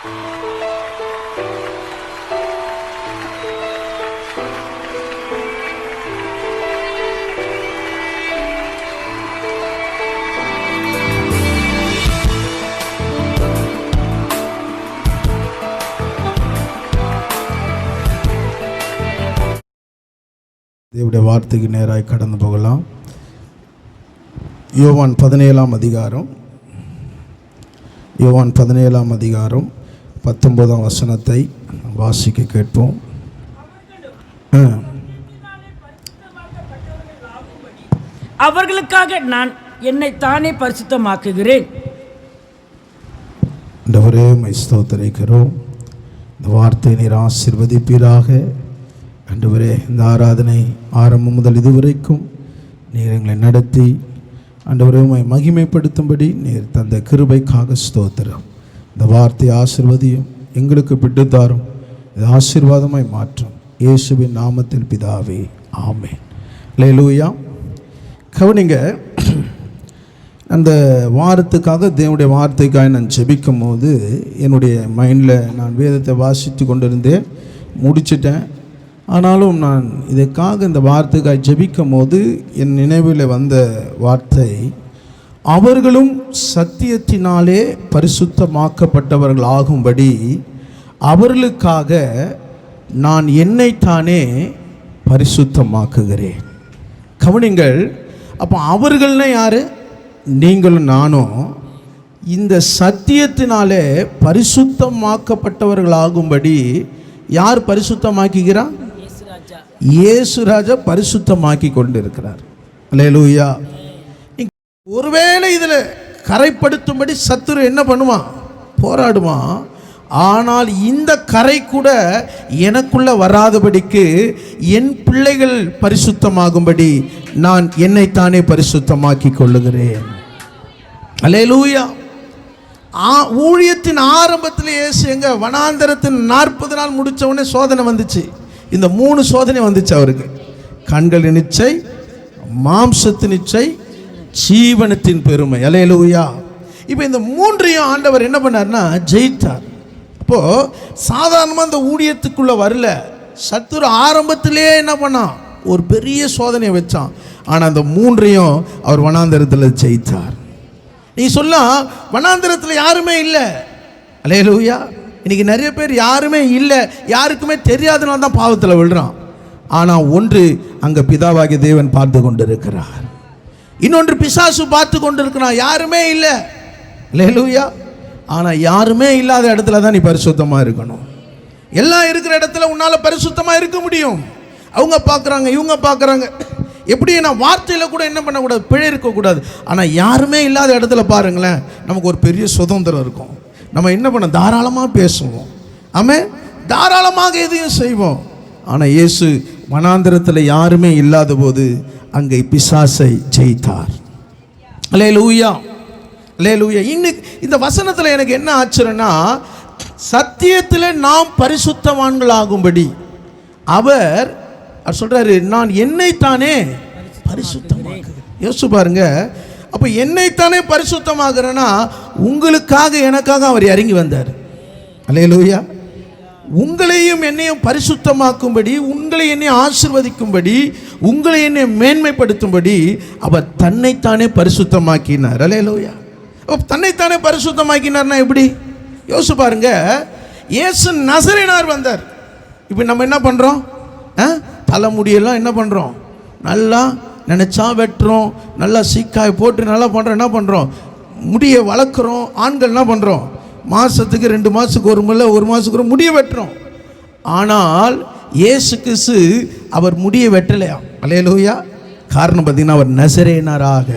தேவனுடைய வார்த்தைக்கு நேராக கடந்து போகலாம். யோவான் 17ஆம் அதிகாரம் 19ஆம் வசனத்தை வாசிக்க கேட்போம். அவர்களுக்காக நான் என்னை தானே பரிசுத்தமாக்குகிறேன். ஆண்டவரே, உம்மை ஸ்தோத்திரிக்கிறோம். இந்த வார்த்தையை நீர் ஆசீர்வதிப்பீராக. ஆண்டவரே, இந்த ஆராதனை ஆரம்பம் முதல் இதுவரைக்கும் நீர் எங்களை நடத்தி ஆண்டவரே உம்மை மகிமைப்படுத்தும்படி நீர் தந்த கிருபைக்காக ஸ்தோத்திரம். இந்த வார்த்தை ஆசீர்வதியும், எங்களுக்கு பிட்டுத்தாரும், இது ஆசீர்வாதமாய் மாற்றும். இயேசுவின் நாமத்தில் பிதாவே, ஆமென். அல்லேலூயா. கவனிங்க, அந்த வாரத்துக்காக தேவனுடைய வார்த்தைக்காக நான் ஜெபிக்கும் போது என்னுடைய மைண்டில் நான் வேதத்தை வாசித்து கொண்டிருந்தேன், முடிச்சிட்டேன். ஆனாலும் நான் இதற்காக இந்த வார்த்தைக்காக ஜெபிக்கும் போது என் நினைவில் வந்த வார்த்தை, அவர்களும் சத்தியத்தினாலே பரிசுத்தமாக்கப்பட்டவர்கள் ஆகும்படி அவர்களுக்காக நான் என்னைத்தானே பரிசுத்தமாக்குகிறேன். கவனிங்கள், அப்போ அவர்கள்னா யாரு? நீங்களும் நானும் இந்த சத்தியத்தினாலே பரிசுத்தமாக்கப்பட்டவர்களாகும்படி யார் பரிசுத்தமாக்குகிறார்? இயேசு ராஜா பரிசுத்தமாக்கி கொண்டிருக்கிறார். அல்லேலூயா. ஒருவேளை இதில் கரைப்படுத்தும்படி சத்துரு என்ன பண்ணுவான்? போராடுவான். ஆனால் இந்த கரை கூட எனக்குள்ள வராதபடிக்கு என் பிள்ளைகள் பரிசுத்தமாகும்படி நான் என்னைத்தானே பரிசுத்தமாக்கி கொள்ளுகிறேன். அல்லேலூயா. ஊழியத்தின் ஆரம்பத்தில் இயேசு எங்க வனாந்தரத்தின் 40 நாள் முடிச்ச உடனே சோதனை வந்துச்சு. இந்த 3 சோதனை வந்துச்சு அவருக்கு. கண்களின் இச்சை, மாம்சத்தின் இச்சை, ஜீவனத்தின் பெருமை. அல்லேலூயா. இப்போ இந்த 3ஐயும் ஆண்டவர் என்ன பண்ணார்னா ஜெயித்தார். அப்போ சாதாரணமாக இந்த ஊழியத்துக்குள்ள வரல. சத்துரு ஆரம்பத்திலே என்ன பண்ணான்? ஒரு பெரிய சோதனையை வச்சான். ஆனால் அந்த 3ஐயும் அவர் வனாந்தரத்தில் ஜெயித்தார். நீ சொல்லலாம், வனாந்தரத்தில் யாருமே இல்லை. அல்லேலூயா. இன்னைக்கு நிறைய பேர் யாருமே இல்லை, யாருக்குமே தெரியாதனால தான் பாவத்தில் விழுறான். ஆனால் ஒன்று, அங்கே பிதாவாகிய தேவன் பார்த்து கொண்டிருக்கிறார். இன்னொன்று, பிசாசு பார்த்து கொண்டிருக்கிறான். யாருமே இல்லை. அல்லேலூயா. ஆனால் யாருமே இல்லாத இடத்துல தான் நீ பரிசுத்தமாக இருக்கணும். எல்லாம் இருக்கிற இடத்துல உன்னால் பரிசுத்தமாக இருக்க முடியும். அவங்க பார்க்குறாங்க, இவங்க பார்க்குறாங்க. எப்படி நான் வார்த்தையில் கூட என்ன பண்ணக்கூடாது? பிழை இருக்கக்கூடாது. ஆனால் யாருமே இல்லாத இடத்துல பாருங்களேன், நமக்கு ஒரு பெரிய சுதந்திரம் இருக்கும். நம்ம என்ன பண்ண? தாராளமாக பேசுவோம். ஆமென். தாராளமாக எதையும் செய்வோம். ஆனால் இயேசு வனாந்தரத்தில் யாருமே இல்லாத போது அங்கே பிசாசை ஜெயித்தார். அல்லேலூயா. அல்லேலூயா. இன்னைக்கு இந்த வசனத்தில் எனக்கு என்ன ஆச்சரியன்னா, சத்தியத்தில் நாம் பரிசுத்தவான்களாகும்படி அவர் சொல்றாரு, நான் என்னைத்தானே பரிசுத்தமாக்குகிறேன். யோசிச்சு பாருங்க. அப்போ என்னைத்தானே பரிசுத்தமாகிறேன்னா உங்களுக்காக எனக்காக அவர் இறங்கி வந்தார். அல்லேலூயா. உங்களையும் என்னையும் பரிசுத்தமாக்கும்படி, உங்களை என்னை ஆசீர்வதிக்கும்படி, உங்களை என்னை மேன்மைப்படுத்தும்படி அவர் தன்னைத்தானே பரிசுத்தமாக்கினார். அல்லேலூயா. தன்னைத்தானே பரிசுத்தமாக்கினார்னா எப்படி? யோசிச்சு பாருங்க. இயேசு நசரேயனார் வந்தார். இப்போ நம்ம என்ன பண்ணுறோம்? தலைமுடியெல்லாம் என்ன பண்ணுறோம்? நல்லா நினச்சா வெட்டுறோம், நல்லா சீக்காய் போட்டு நல்லா பண்ணுறோம். என்ன பண்ணுறோம்? முடியை வளர்க்குறோம். ஆண்கள் என்ன பண்ணுறோம்? மாதத்துக்கு 2 மாதத்துக்கு ஒரு முறை, 1 மாதத்துக்கு ஒரு முடியை வெட்டுறோம். ஆனால் இயேசு கிறிஸ்து அவர் முடியை வெட்டலையா? அல்லேலூயா. காரணம் பார்த்தீங்கன்னா, அவர் நசரேயனாராக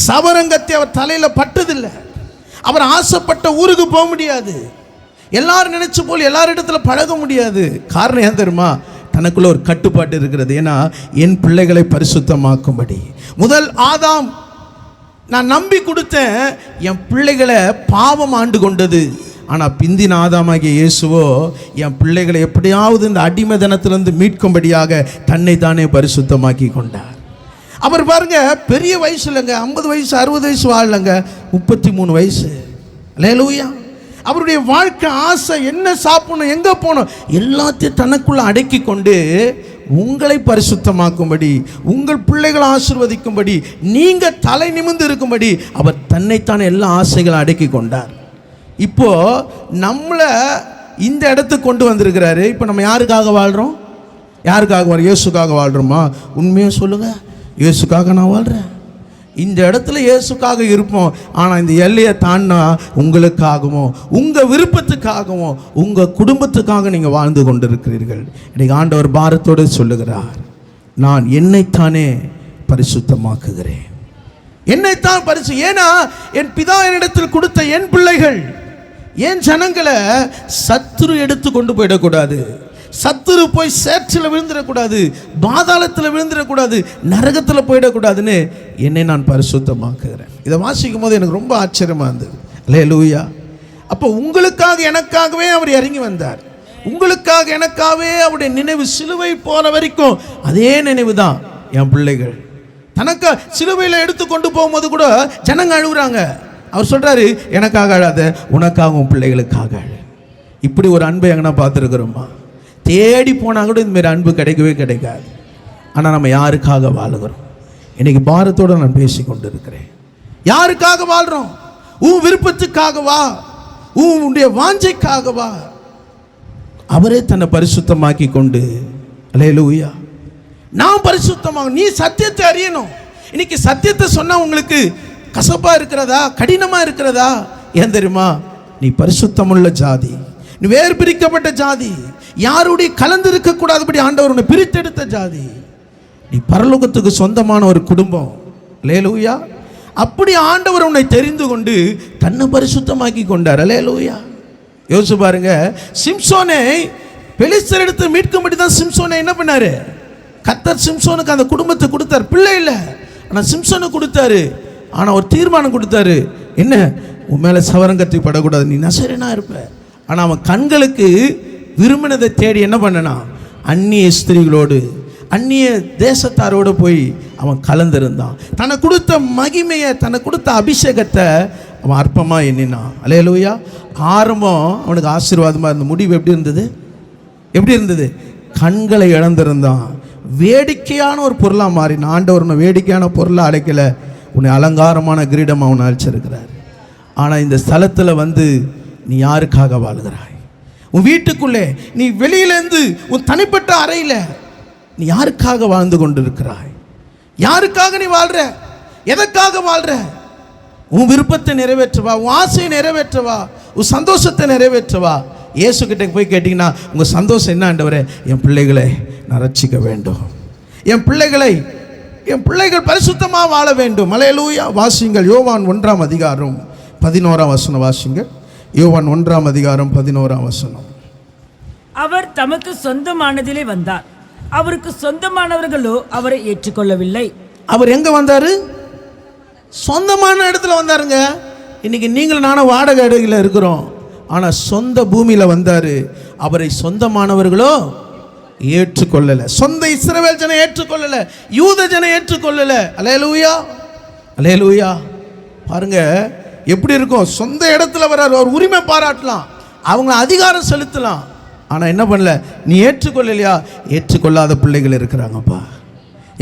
சவரங்கத்தை அவர் தலையில் பட்டதில்லை. அவர் ஆசைப்பட்ட ஊருக்கு போக முடியாது. எல்லாரும் நினைச்ச போல் எல்லாரிடத்துல பழக முடியாது. காரணம் ஏன் தெரியுமா? தனக்குள்ள ஒரு கட்டுப்பாடு இருக்கிறது. ஏன்னா என் பிள்ளைகளை பரிசுத்தமாக்கும்படி முதல் ஆதாம் நான் நம்பி கொடுத்தேன், என் பிள்ளைகளை பாவம் ஆண்டு கொண்டது. ஆனால் பிந்தின ஆதாமாகிய இயேசுவோ என் பிள்ளைகளை எப்படியாவது இந்த அடிமைதனத்திலிருந்து மீட்கும்படியாக தன்னை தானே பரிசுத்தமாக்கி கொண்டார். அவர் பாருங்க, பெரிய வயசு இல்லைங்க, 50 வயசு 60 வயசு வாழலைங்க, 33 வயசு. அல்லேலூயா. அவருடைய வாழ்க்கை ஆசை என்ன சாப்பிடணும், எங்கே போகணும், எல்லாத்தையும் தனக்குள்ள அடக்கி கொண்டு உங்களை பரிசுத்தமாக்கும்படி, உங்கள் பிள்ளைகளை ஆசீர்வதிக்கும்படி, நீங்கள் தலை நிமிர்ந்து இருக்கும்படி அவர் தன்னைத்தானே எல்லா ஆசைகளை அடக்கி கொண்டார். இப்போ நம்மளை இந்த இடத்துக்கு கொண்டு வந்திருக்கிறாரு. இப்போ நம்ம யாருக்காக வாழ்கிறோம்? யாருக்காக? இயேசுக்காக வாழ்கிறோமா? உண்மையாக சொல்லுங்கள், இயேசுக்காக நான் வாழ்கிறேன். இந்த இடத்துல இயேசுக்காக இருப்போம். ஆனால் இந்த எல்லையை தாண்டினா உங்களுக்காகவும் உங்கள் விருப்பத்துக்காகவும் உங்கள் குடும்பத்துக்காக நீங்கள் வாழ்ந்து கொண்டிருக்கிறீர்கள். இன்றைக்கு ஆண்டவர் பாரத்தோடு சொல்லுகிறார், நான் என்னைத்தானே பரிசுத்தமாக்குகிறேன். என்னைத்தான் ஏன்னா என் பிதா என்னிடத்தில் கொடுத்த என் பிள்ளைகள், என் ஜனங்களை சத்துரு எடுத்து கொண்டு போயிடக்கூடாது. சத்துரு போய் சேற்றில் விழுந்துடக்கூடாது, பாதாளத்தில் விழுந்துடக்கூடாது, நரகத்தில் போயிடக்கூடாதுன்னு என்னை நான் பரிசுத்தமாக்குகிறேன். இதை வாசிக்கும் போது எனக்கு ரொம்ப ஆச்சரியமாக இருந்தது. அல்லேலூயா. அப்போ உங்களுக்காக எனக்காகவே அவர் இறங்கி வந்தார். உங்களுக்காக எனக்காகவே அவருடைய நினைவு சிலுவை போன வரைக்கும் அதே நினைவு தான். என் பிள்ளைகள் தனக்கு சிலுவையில் எடுத்து கொண்டு போகும்போது கூட ஜனங்க அழுகுறாங்க. அவர் சொல்கிறாரு, எனக்காக அழாத, உனக்காக உன் பிள்ளைகளுக்காக அழு. இப்படி ஒரு அன்பை எங்கன்னா பார்த்துருக்குறோமா? தேடி போனால் கூட இந்தமாரி அன்பு கிடைக்கவே கிடைக்காது. ஆனால் நம்ம யாருக்காக வாழுகிறோம்? இன்னைக்கு பாரத்தோடு நான் பேசி கொண்டு இருக்கிறேன். யாருக்காக வாழ்கிறோம்? உன் விருப்பத்துக்காகவா? உன்னுடைய வாஞ்சைக்காகவா? அவரே தன்னை பரிசுத்தமாக்கி கொண்டு, அல்லேலூயா, நான் பரிசுத்தமாக, நீ சத்தியத்தை அறியணும். இன்னைக்கு சத்தியத்தை சொன்னால் உங்களுக்கு கசப்பாக இருக்கிறதா, கடினமாக இருக்கிறதா? ஏன் தெரியுமா? நீ பரிசுத்தமுள்ள ஜாதி, நீ வேறு பிரிக்கப்பட்ட ஜாதி, யாருடைய கலந்து இருக்கக்கூடாதபடி ஆண்டவர் உன்னை பிரித்தெடுத்த ஜாதி, நீ பரலோகத்துக்கு சொந்தமான ஒரு குடும்பம். அல்லேலூயா. அப்படி ஆண்டவர் உன்னை தெரிந்து கொண்டு தன்னை பரிசுத்தமாக்கி கொண்டார். அல்லேலூயா. யோசிச்சு பாருங்க, சிம்சோனை பெலிஸ்தர் எடுத்து மீட்கும்படி தான் சிம்சோனை என்ன பண்ணாரு? கர்த்தர் சிம்சோனுக்கு அந்த குடும்பத்தை கொடுத்தார். பிள்ளை இல்லை, ஆனால் சிம்சோனுக்கு கொடுத்தாரு. ஆனால் ஒரு தீர்மானம் கொடுத்தாரு, என்ன, உன் மேலே சவரங்கத்தை படக்கூடாது, நீ நசரேனா இருப்ப. ஆனால் அவன் கண்களுக்கு விரும்பினதை தேடி என்ன பண்ணனா, அந்நிய ஸ்திரீகளோடு அந்நிய தேசத்தாரோடு போய் அவன் கலந்திருந்தான். தனக்கு கொடுத்த மகிமையை, தனக்கு கொடுத்த அபிஷேகத்தை அவன் அற்பமாக எண்ணினான். அல்லேலூயா. ஆரம்பம் அவனுக்கு ஆசீர்வாதமாக இருந்த, முடிவு எப்படி இருந்தது? எப்படி இருந்தது? கண்களை இழந்திருந்தான். வேடிக்கையான ஒரு பொருளாக மாறினான். ஆண்டவர் உன்னை வேடிக்கையான பொருளாக அழைக்கலை, உன்னை அலங்காரமான கிரீடம் அவனை அழைச்சிருக்கிறார். ஆனால் இந்த ஸ்தலத்தில் வந்து நீ யாருக்காக வாழ்கிறாய்? உன் வீட்டுக்குள்ளே, நீ வெளியிலேருந்து உன் தனிப்பட்ட அறையில் நீ யாருக்காக வாழ்ந்து கொண்டு இருக்கிறாய்? யாருக்காக நீ வாழ்ற? எதற்காக வாழ்ற? உன் விருப்பத்தை நிறைவேற்றவா? உன் ஆசையை நிறைவேற்றவா? உன் சந்தோஷத்தை நிறைவேற்றவா? இயேசு கிட்ட போய் கேட்டிங்கன்னா, உங்கள் சந்தோஷம் என்ன ஆண்டவரே? என் பிள்ளைகளை நான் ரட்சிக்க வேண்டும், என் பிள்ளைகள் பரிசுத்தமாக வாழ வேண்டும். அல்லேலூயா. வாசிங்கள் யோவான் 1ஆம் அதிகாரம் 11ஆம் வசனம் வாசிங்க. யோவான் 1ஆம் அதிகாரம் 11ஆம் வசனம். அவர் தமக்கு சொந்தமானதிலே வந்தார், அவருக்கு சொந்தமானவர்களோ அவரை ஏற்றுக்கொள்ளவில்லை. அவர் எங்க வந்தாரு? சொந்தமான இடத்துல வந்தாருங்க. இன்னைக்கு நீங்களும் நானும் வாடகை இடையில இருக்கிறோம், ஆனால் சொந்த பூமியில் வந்தாரு. அவரை சொந்தமானவர்களோ ஏற்றுக்கொள்ளலை. சொந்த இஸ்ரவேல் ஜனம் ஏற்றுக்கொள்ளலை, யூத ஜனம் ஏற்றுக்கொள்ளலை. அல்லேலூயா, அல்லேலூயா. பாருங்க எப்படி இருக்கும். சொந்த இடத்துல வர்றாரு, ஒரு உரிமை பாராட்டலாம், அவங்கள அதிகாரம் செலுத்தலாம். ஆனால் என்ன பண்ணல? நீ ஏற்றுக்கொள்ளலையா? ஏற்றுக்கொள்ளாத பிள்ளைகள் இருக்கிறாங்கப்பா.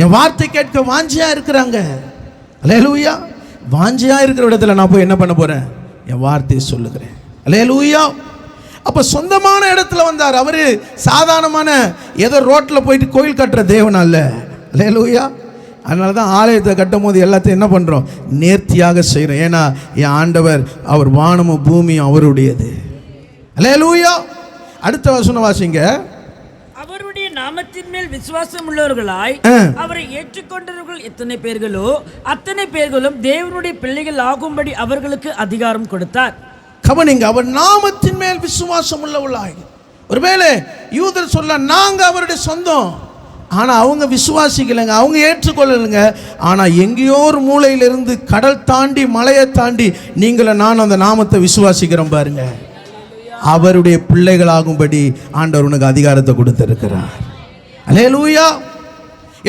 என் வார்த்தை கேட்க வாஞ்சியா இருக்கிறாங்க. அல்லேலூயா. வாஞ்சியா இருக்கிற இடத்துல நான் போய் என்ன பண்ண போறேன்? என் வார்த்தையை சொல்லுகிறேன். அல்லேலூயா. அப்போ சொந்தமான இடத்துல வந்தார். அவர் சாதாரணமான ஏதோ ரோட்டில் போயிட்டு கோயில் கட்டுற தேவன் அல்ல. அல்லேலூயா. அதனால தான் ஆலயத்தை கட்டும் போது எல்லாத்தையும் என்ன பண்ணுறோம்? நேர்த்தியாக செய்கிறோம். ஏன்னா என் ஆண்டவர், அவர் வானமும் பூமியும் அவருடையது. அல்லேலூயா. அடுத்த வசனம் வாசிங்க. அவருடைய நாமத்தின் மேல் விசுவாசம் உள்ளவர்களாய் அவரை ஏற்றுக்கொண்டவர்கள் எத்தனை பேர்களோ அத்தனை பேர்களும் தேவனுடைய பிள்ளைகள் ஆகும்படி அவர்களுக்கு அதிகாரம் கொடுத்தார். கவனிங்க, அவர் நாமத்தின் மேல் விசுவாசம் உள்ளவர்களாய். ஒருவேளை யூதர் சொல்ல, நாங்கள் அவருடைய சொந்தம், ஆனால் அவங்க விசுவாசிக்கலைங்க, அவங்க ஏற்றுக்கொள்ளலைங்க. ஆனால் எங்கேயோ ஒரு மூலையிலிருந்து கடல் தாண்டி மலையை தாண்டி நீங்களும் நான் அந்த நாமத்தை விசுவாசிக்கிறோம் பாருங்க. அவருடைய பிள்ளைகளாகும்படி ஆண்டவர் உனக்கு அதிகாரத்தை கொடுத்திருக்கிறார். அல்லேலூயா.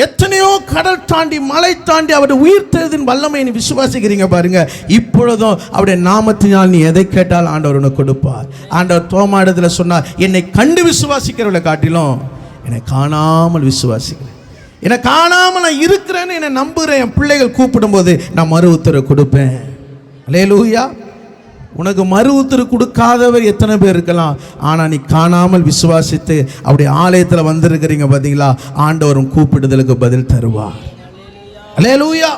எத்தனையோ கடல் தாண்டி மலை தாண்டி அவருடைய உயிர்த்தெழுதின் வல்லமை நீ விசுவாசிக்கிறீங்க பாருங்க. இப்பொழுதும் அவருடைய நாமத்தினால் நீ எதை கேட்டால் ஆண்டவர் உனக்கு கொடுப்பார். ஆண்டவர் தோமா இடத்துல சொன்னார், என்னை கண்டு விசுவாசிக்கிறவளை காட்டிலும் என்னை காணாமல் விசுவாசிக்கிறேன். என்னை காணாமல் நான் இருக்கிறேன்னு என்னை நம்புகிறேன். என் பிள்ளைகள் கூப்பிடும்போது நான் மறு உத்தரவு கொடுப்பேன். அல்லேலூயா. உனக்கு மறு உத்தரவு கொடுக்காதவர் எத்தனை பேர் இருக்கலாம். ஆனால் நீ காணாமல் விசுவாசித்து அவருடைய ஆலயத்தில் வந்திருக்கிறீங்க பார்த்தீங்களா, ஆண்டவரும் கூப்பிடுதலுக்கு பதில் தருவார். அல்லேலூயா.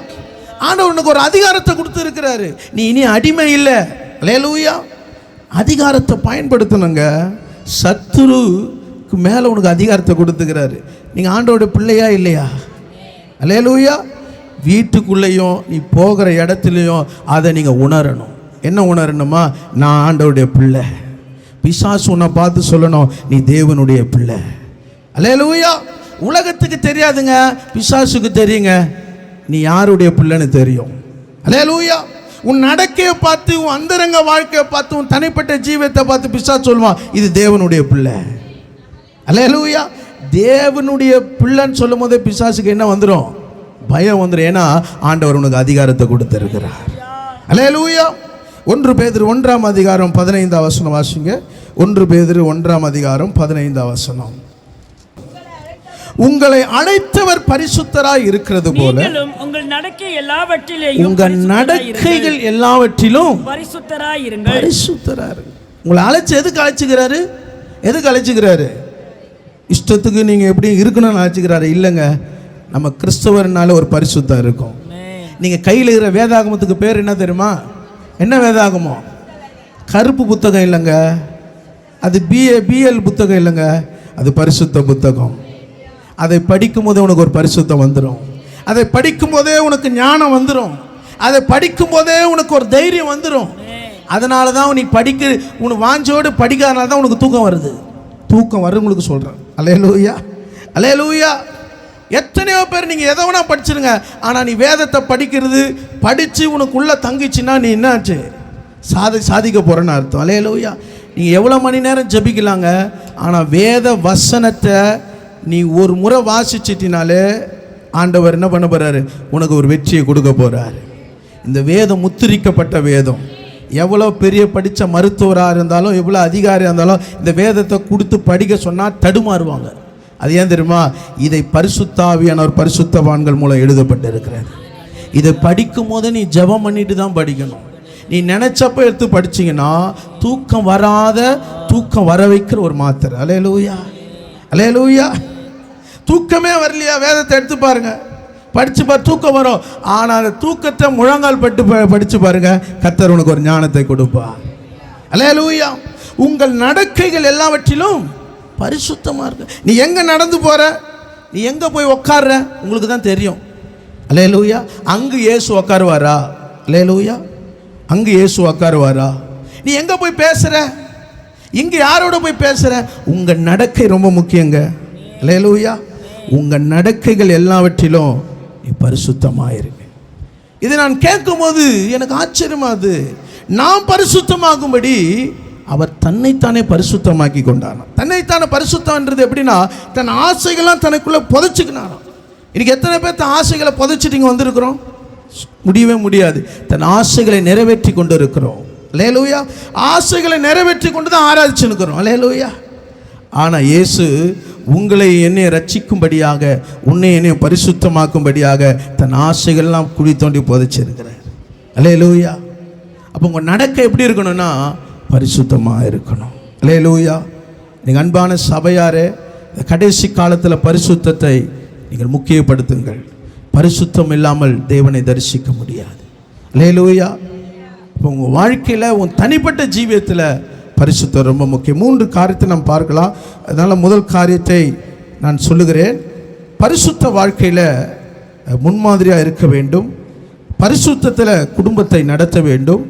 ஆண்டவர் உனக்கு ஒரு அதிகாரத்தை கொடுத்துருக்கிறாரு. நீ இனி அடிமை இல்லை. அல்லேலூயா. அதிகாரத்தை பயன்படுத்தணுங்க. சத்துருக்கு மேலே உனக்கு அதிகாரத்தை கொடுத்துக்கிறாரு. நீங்கள் ஆண்டவருடைய பிள்ளையா இல்லையா? அல்லேலூயா. வீட்டுக்குள்ளேயும் நீ போகிற இடத்துலையும் அதை நீங்கள் உணரணும். என்ன உணரணுமா? நான் ஆண்டவருடைய பிள்ளை. பிசாசு உன்னை பார்த்து சொல்லணும், நீ தேவனுடைய பிள்ளை. அல்லேலூயா. உலகத்துக்கு தெரியாதுங்க, பிசாசுக்கு தெரியுங்க நீ யாருடைய பிள்ளைன்னு தெரியும். அல்லேலூயா. உன் நடக்கையை பார்த்து, உன் அந்தரங்க வாழ்க்கையை பார்த்து, உன் தனிப்பட்ட ஜீவத்தை பார்த்து பிசாசு சொல்லுவான், இது தேவனுடைய பிள்ளை. அல்லேலூயா. தேவனுடைய பிள்ளைன்னு சொல்லும் போதே பிசாசுக்கு என்ன வந்துடும்? பயம் வந்துடும். ஏன்னா ஆண்டவர் உனக்கு அதிகாரத்தை கொடுத்திருக்கிறார். அல்லேலூயா. 1 பேதுரு 1ஆம் அதிகாரம் 15ஆம் வசனம் வாசிங்க. 1 பேதுரு 1ஆம் அதிகாரம் 15ஆம் வசனம். உங்களை அழைத்தவர் பரிசுத்தராய் இருக்கிறது போல உங்கள் நடக்கை எல்லாவற்றிலேயும் உங்கள் நடக்கைகள் எல்லாவற்றிலும் பரிசுத்தராய் இருங்கள். பரிசுத்தராய். உங்களை அழைச்சு எதுக்கு அழைச்சுக்கிறாரு? எதுக்கு அழைச்சுக்கிறாரு? இஷ்டத்துக்கு நீங்கள் எப்படி இருக்கணும்னு அழைச்சுக்கிறாரு? இல்லைங்க. நம்ம கிறிஸ்தவர்னால ஒரு பரிசுத்தம் இருக்கும். நீங்கள் கையில் இருக்கிற வேதாகமத்துக்கு பேர் என்ன தெரியுமா? என்ன வேதாகமோ? கருப்பு புத்தகம் இல்லைங்க. அது பிஎல் புத்தகம் இல்லைங்க. அது பரிசுத்த புத்தகம். அதை படிக்கும் போதே உனக்கு ஒரு பரிசுத்தம் வந்துடும். அதை படிக்கும் போதே உனக்கு ஞானம் வந்துடும். அதை படிக்கும் போதே உனக்கு ஒரு தைரியம் வந்துடும். அதனால தான் நீ உனக்கு வாஞ்சோடு படிக்காதனால தான் உனக்கு தூக்கம் வருது. தூக்கம் வரும் உங்களுக்கு சொல்கிறேன். அல்லேலூயா. அல்லேலூயா. எத்தனையோ பேர் நீங்கள் எதை வேணா படிச்சிருங்க, ஆனால் நீ வேதத்தை படித்து உனக்குள்ளே தங்கிச்சுன்னா நீ என்னாச்சு? சாதிக்க போகிறேன்னு அர்த்தம். அல்லேலூயா. நீங்கள் எவ்வளோ மணி நேரம் ஜெபிக்கலாங்க, ஆனால் வேத வசனத்தை நீ ஒரு முறை வாசிச்சிட்டினாலே ஆண்டவர் என்ன பண்ண போகிறாரு? உனக்கு ஒரு வெற்றியை கொடுக்க போகிறாரு. இந்த வேதம் முத்திரிக்கப்பட்ட வேதம். எவ்வளோ பெரிய படித்த மருத்துவராக இருந்தாலும், எவ்வளோ அதிகாரியாக இருந்தாலும் இந்த வேதத்தை கொடுத்து படிக்க சொன்னால் தடுமாறுவாங்க. அது ஏன் தெரியுமா? இதை பரிசுத்தாவியானவர் பரிசுத்தவான்கள் மூலம் எழுதப்பட்டு இருக்கிறது. இதை படிக்கும் போது நீ ஜெபம் பண்ணிட்டு தான் படிக்கணும். நீ நினைச்சப்ப எடுத்து படிச்சிங்கன்னா தூக்கம் வர வைக்கிற ஒரு மாத்திரை. அல்லேலூயா. அல்லேலூயா. தூக்கமே வரலையா? வேதத்தை எடுத்து பாருங்க, படிச்சு பாரு, தூக்கம் வரும். ஆனால் அந்த தூக்கத்தை முழங்கால் பட்டு படிச்சு பாருங்க, கர்த்தர் உனக்கு ஒரு ஞானத்தை கொடுப்பார். அல்லேலூயா. உங்கள் நடக்கைகள் எல்லாவற்றிலும் பரிசுத்தமாக இருக்கு. நீ எங்கே நடந்து போகிற, நீ எங்கே போய் உக்காடுற, உங்களுக்கு தான் தெரியும். அல்லேலூயா. அங்கு இயேசு உக்காருவாரா? அல்லேலூயா. அங்கு இயேசு உக்காருவாரா? நீ எங்கே போய் பேசுகிற, இங்கே யாரோட போய் பேசுகிற, உங்கள் நடக்கை ரொம்ப முக்கியங்க. அல்லேலூயா. உங்கள் நடக்கைகள் எல்லாவற்றிலும் நீ பரிசுத்தமாக இருக்கு. இதை நான் கேட்கும் போது எனக்கு ஆச்சரியமாது. நாம் பரிசுத்தமாகும்படி அவர் தன்னைத்தானே பரிசுத்தமாக்கி கொண்டாராம். தன்னைத்தானே பரிசுத்தம்ன்றது எப்படின்னா, தன் ஆசைகள்லாம் தனக்குள்ளே புதைச்சிக்கினாராம். இன்னைக்கு எத்தனை பேர் தன் ஆசைகளை புதைச்சிட்டு வந்திருக்கிறோம்? முடியவே முடியாது. தன் ஆசைகளை நிறைவேற்றி கொண்டு இருக்கிறோம். அல்லேலூயா. ஆசைகளை நிறைவேற்றி கொண்டு தான் ஆராதிச்சுன்னுக்கிறோம். அல்லேலூயா. ஆனால் இயேசு உங்களை என்னை ரட்சிக்கும்படியாக, உன்னை என்னை பரிசுத்தமாக்கும்படியாக தன் ஆசைகள்லாம் குழி தோண்டி புதைச்சிருக்கிறார். அல்லேலூயா. அப்போ உங்கள் நடக்கை எப்படி இருக்கணும்னா பரிசுத்தமாக இருக்கணும். அல்லேலூயா. நீங்கள் அன்பான சபையாரே, கடைசி காலத்தில் பரிசுத்தத்தை நீங்கள் முக்கியப்படுத்துங்கள். பரிசுத்தம் இல்லாமல் தேவனை தரிசிக்க முடியாது. அல்லேலூயா. இப்போ உங்கள் வாழ்க்கையில், உன் தனிப்பட்ட ஜீவியத்தில் பரிசுத்தம் ரொம்ப முக்கியம். 3 காரியத்தை நாம் பார்க்கலாம். அதனால் முதல் காரியத்தை நான் சொல்லுகிறேன். பரிசுத்த வாழ்க்கையில் முன்மாதிரியாக இருக்க வேண்டும். பரிசுத்தத்தில் குடும்பத்தை நடத்த வேண்டும்.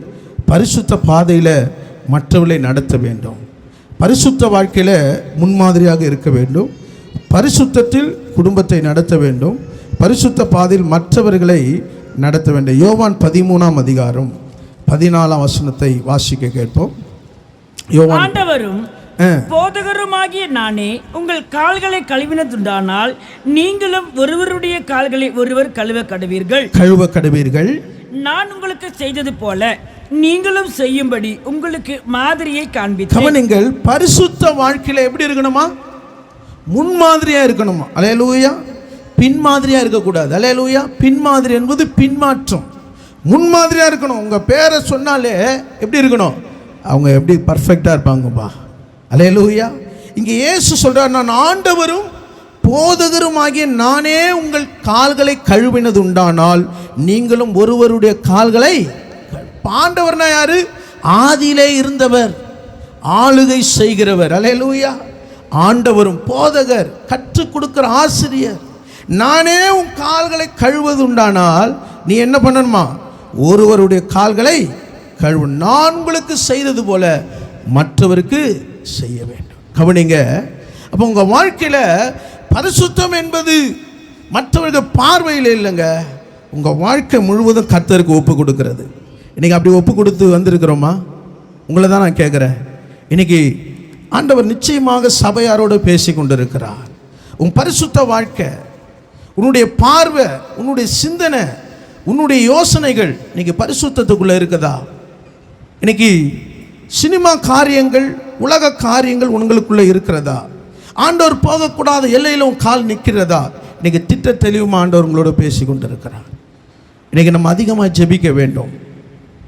பரிசுத்த பாதையில் மற்றவர்களை நடத்த வேண்டும். பரிசுத்த வாழ்க்கையில் முன்மாதிரியாக இருக்க வேண்டும். பரிசுத்தத்தில் குடும்பத்தை நடத்த வேண்டும். பரிசுத்த பாதையில் மற்றவர்களை நடத்த வேண்டும். யோவான் 13ஆம் அதிகாரம் 14ஆம் வசனத்தை வாசிக்க கேட்போம். ஆண்டவரும் போதகருமாகிய நானே உங்கள் கால்களை கழுவினதுண்டானால் நீங்களும் ஒருவருடைய கால்களை ஒருவர் கழுவ கடவீர்கள். நான் உங்களுக்கு செய்தது போல நீங்களும் செய்யும்படி உங்களுக்கு மாதிரியை காண்பித்தேன். நீங்கள் பரிசுத்த வாழ்க்கையில எப்படி இருக்கணுமா? முன்மாதிரியா இருக்கணுமா? அல்லேலூயா. பின்மாதிரியா இருக்கக்கூடாது. அல்லேலூயா. பின்மாதிரி என்பது பின்மாற்றம். முன்மாதிரியா இருக்கணும். உங்க பேரை சொன்னாலே எப்படி இருக்கணும்? அவங்க எப்படி பர்ஃபெக்டா இருப்பாங்கப்பா. அல்லேலூயா. இங்க இயேசு சொல்றார், நான் ஆண்டவரும் போதகருமாகிய நானே உங்கள் கால்களை கழுவினது உண்டானால் நீங்களும் ஒருவருடைய கால்களை. ஆண்டவர்னா யாரு? ஆதியிலே இருந்தவர், ஆளுகை செய்கிறவர். அல்லேலூயா. ஆண்டவரும் போதகர், கற்றுக் கொடுக்கிற ஆசிரியர். நானே உன் கால்களை கழுவது உண்டானால் நீ என்ன பண்ணணுமா? ஒருவருடைய கால்களை கழுவு. நான் உங்களுக்கு செய்தது போல மற்றவருக்கு செய்ய வேண்டும். கவனிங்க. அப்போ உங்கள் வாழ்க்கையில் பரிசுத்தம் என்பது மற்றவர்கள் பார்வையில் இல்லைங்க, உங்கள் வாழ்க்கை முழுவதும் கர்த்தருக்கு ஒப்பு கொடுக்கிறது. இன்றைக்கி அப்படி ஒப்பு கொடுத்து வந்திருக்கிறோமா? உங்களை தான் நான் கேட்குறேன். இன்றைக்கி ஆண்டவர் நிச்சயமாக சபையாரோடு பேசி கொண்டிருக்கிறார். உன் பரிசுத்த வாழ்க்கை, உன்னுடைய பார்வை, உன்னுடைய சிந்தனை, உன்னுடைய யோசனைகள் இன்னைக்கு பரிசுத்தத்துக்குள்ளே இருக்குதா? இன்னைக்கு சினிமா காரியங்கள், உலக காரியங்கள் உங்களுக்குள்ளே இருக்கிறதா? ஆண்டவர் போகக்கூடாத எல்லையில் உன் கால் நிற்கிறதா? இன்னைக்கு திட்ட தெளிவுமா ஆண்டவர் உங்களோட பேசி கொண்டிருக்கிறார். இன்னைக்கு நம்ம அதிகமாக ஜெபிக்க வேண்டும்.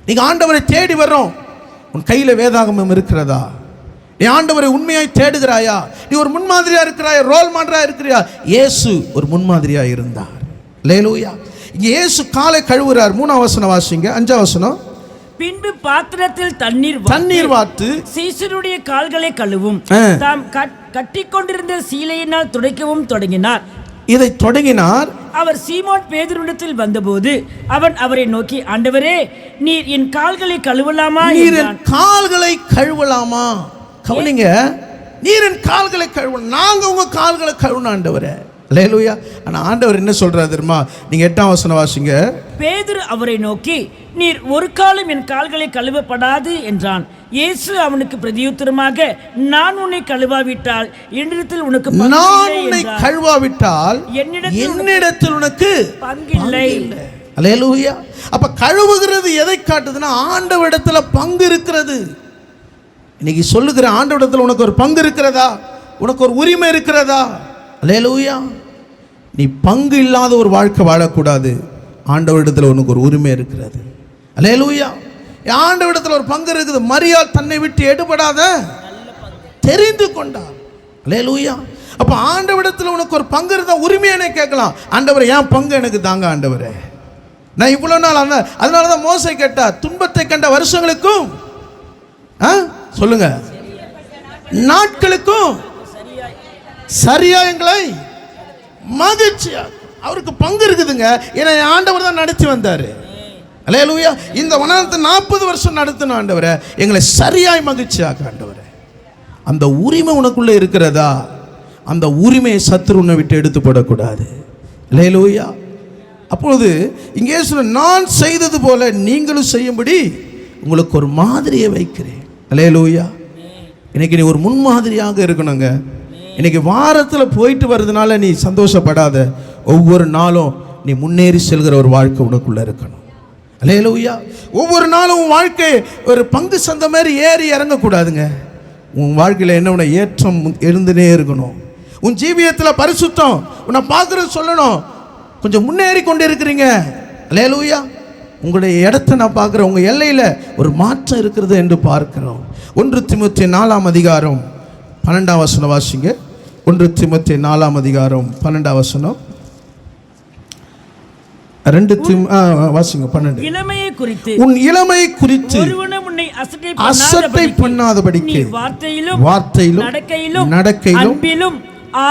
இன்னைக்கு ஆண்டவரை தேடி வர்றோம். உன் கையில் வேதாகமம் இருக்கிறதா? நீ ஆண்டவரை உண்மையாய் தேடுகிறாயா? நீ ஒரு முன்மாதிரியா இருக்கிறாயா? ரோல் மாடலா இருக்கிறியா? இயேசு ஒரு முன்மாதிரியா இருந்தார். அல்லேலூயா. இங்கே இயேசு காலை கழுவுறார். 3ஆம் வசனம் வாசிங்க. 5ஆம் வசனம். பின்பு பாத்திரத்தில் தண்ணீர் வார்த்து சீசருடைய கால்களை கழுவும் தாம் கட்டிக்கொண்டிருந்த சீலையினால் துடைக்கவும் தொடங்கினார். இதை தொடங்கினார். அவர் சீமோன் பேதுருவிடத்தில் வந்தபோது அவன் அவரை நோக்கி, ஆண்டவரே, நீர் என் கால்களை கழுவலாமா? நீர் என் கால்களை கழுவலாமா? கவனிங்க. நீர் என் கால்களை கழுவணும். நாங்க உங்க கால்களை கழுவணும் ஆண்டவரே. அல்லேலூயா. ஆனா ஆண்டவர் என்ன சொல்றாரு தெரியுமா? நீங்க 8ஆம் வசனம் வாசிங்க. பேதுரு அவரை நோக்கி, நீர் ஒரு காலம் என் கால்களை கழுவப்படாது என்றான். இயேசு அவனுக்கு பிரதியுத்தரமாக, நான் உன்னை கழுவாவிட்டால் என்னிடத்தில் உனக்கு என்னிடத்தில் உனக்கு பங்கில்லை. அல்லேலூயா. அப்ப கழுவுகிறது எதை காட்டுதுன்னா ஆண்டவரிடத்துல பங்கு இருக்கிறது. இன்னைக்கு சொல்லுகிற ஆண்டவரிடத்துல உனக்கு ஒரு பங்கு இருக்கிறதா? உனக்கு ஒரு உரிமை இருக்கிறதா? அல்லேலூயா. நீ பங்கு இல்லாத ஒரு வாழ்க்கை வாழக்கூடாது. ஆண்டவரிடத்தில் உனக்கு ஒரு உரிமை இருக்கிறது. அல்லேலூயா. ஆண்டவரிடத்தில் ஒரு பங்கு இருக்குது. மரியாள் தன்னை விட்டு எடுபடாத தெரிந்து கொண்டார். அல்லேலூயா. அப்ப ஆண்டவரிடத்தில் உனக்கு ஒரு பங்கு இருந்தால் உரிமையானே கேட்கலாம். ஆண்டவரே, என் பங்கு எனக்கு தாங்க ஆண்டவரே. நான் இவ்வளோ நாள் அதனால தான் மோசே கேட்டார், துன்பத்தை கண்ட வருஷங்களுக்கும் சொல்லுங்க நாட்களுக்கும் சரியா எங்களை மகிழ்ச்சியா. அவருக்கு பங்கு இருக்குதுங்க. ஏன்னா ஆண்டவர் தான் நடத்தி வந்தாரு. அல்லேலூயா. இந்த வனாந்தரத்தை 40 வருஷம் நடத்தின ஆண்டவரே, எங்களை சரியாய் மகிழ்ச்சியாக்க ஆண்டவரே. அந்த உரிமை உனக்குள்ளே இருக்கிறதா? அந்த உரிமையை சத்துரு உன்னை விட்டு எடுத்து போடக்கூடாது. அல்லேலூயா. அப்பொழுது இங்கே சொல்ல, நான் செய்தது போல நீங்களும் செய்யும்படி உங்களுக்கு ஒரு மாதிரியை வைக்கிறேன். அல்லேலூயா. இன்னைக்கு நீ ஒரு முன்மாதிரியாக இருக்கணுங்க. இன்னைக்கு வாரத்தில் போயிட்டு வர்றதுனால நீ சந்தோஷப்படாத. ஒவ்வொரு நாளும் நீ முன்னேறி செல்கிற ஒரு வாழ்க்கை உனக்குள்ள இருக்கணும். அல்லேலூயா. ஒவ்வொரு நாளும் உன் வாழ்க்கை ஒரு பங்கு சந்தை மாதிரி ஏறி இறங்கக்கூடாதுங்க. உன் வாழ்க்கையில் என்ன உன்னை ஏற்றம் எழுந்துனே இருக்கணும். உன் ஜீவியத்தில் பரிசுத்தம் உன்னை பார்க்குறது சொல்லணும். கொஞ்சம் முன்னேறி கொண்டு இருக்கிறீங்க. அல்லேலூயா. உங்களுடைய இடத்தை நான் பார்க்குறேன். உங்கள் எல்லையில் ஒரு மாற்றம் இருக்கிறது என்று பார்க்கிறோம். 1 தீமோத்தேயு 4ஆம் அதிகாரம் 12ஆம் வசனம் வாசிங்க. 1 தீமோத்தேயு 4ஆம் அதிகாரம் 12ஆம் வசனம். 2 வாசிங்க 12. இளமையை குறித்து உன் இளமையை குறித்து ஒருவனும் உன்னை அசட்டை பண்ணாதபடிக்கு வார்த்தையிலும் நடக்கையிலும் அன்பிலும்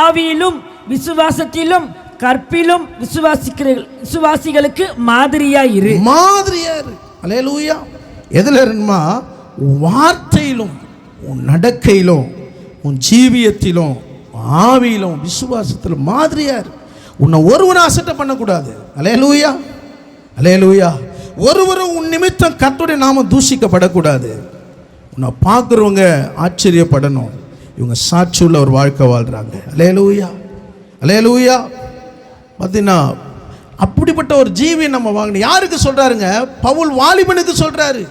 ஆவியிலும் விசுவாசத்திலும் கற்பிலும் விசுவாசிகளுக்கு மாதிரியாயிரு. அல்லேலூயா. எதுல இருமா? வார்த்தையிலும், உன் நடக்கையிலும், உன் ஜீவியத்திலும், ஆவியிலும், விசுவாசத்திலும் மாதிரியார். உன்னை ஒருவரும் அசட்டை பண்ணக்கூடாது. அல்லேலூயா. அல்லேலூயா. ஒருவரும் உன் நிமித்தம் கர்த்தருடைய நாமம் தூஷிக்கப்படக்கூடாது. உன்னை பார்க்குறவங்க ஆச்சரியப்படணும். இவங்க சாட்சி உள்ள ஒரு வாழ்க்கை வாழ்றாங்க. அல்லேலூயா, அல்லேலூயா. பார்த்தீங்கன்னா அப்படிப்பட்ட ஒரு ஜீவி நம்ம வாங்கணும். யாருக்கு சொல்றாருங்க? பவுல் வாலிபனுக்கு சொல்றாரு.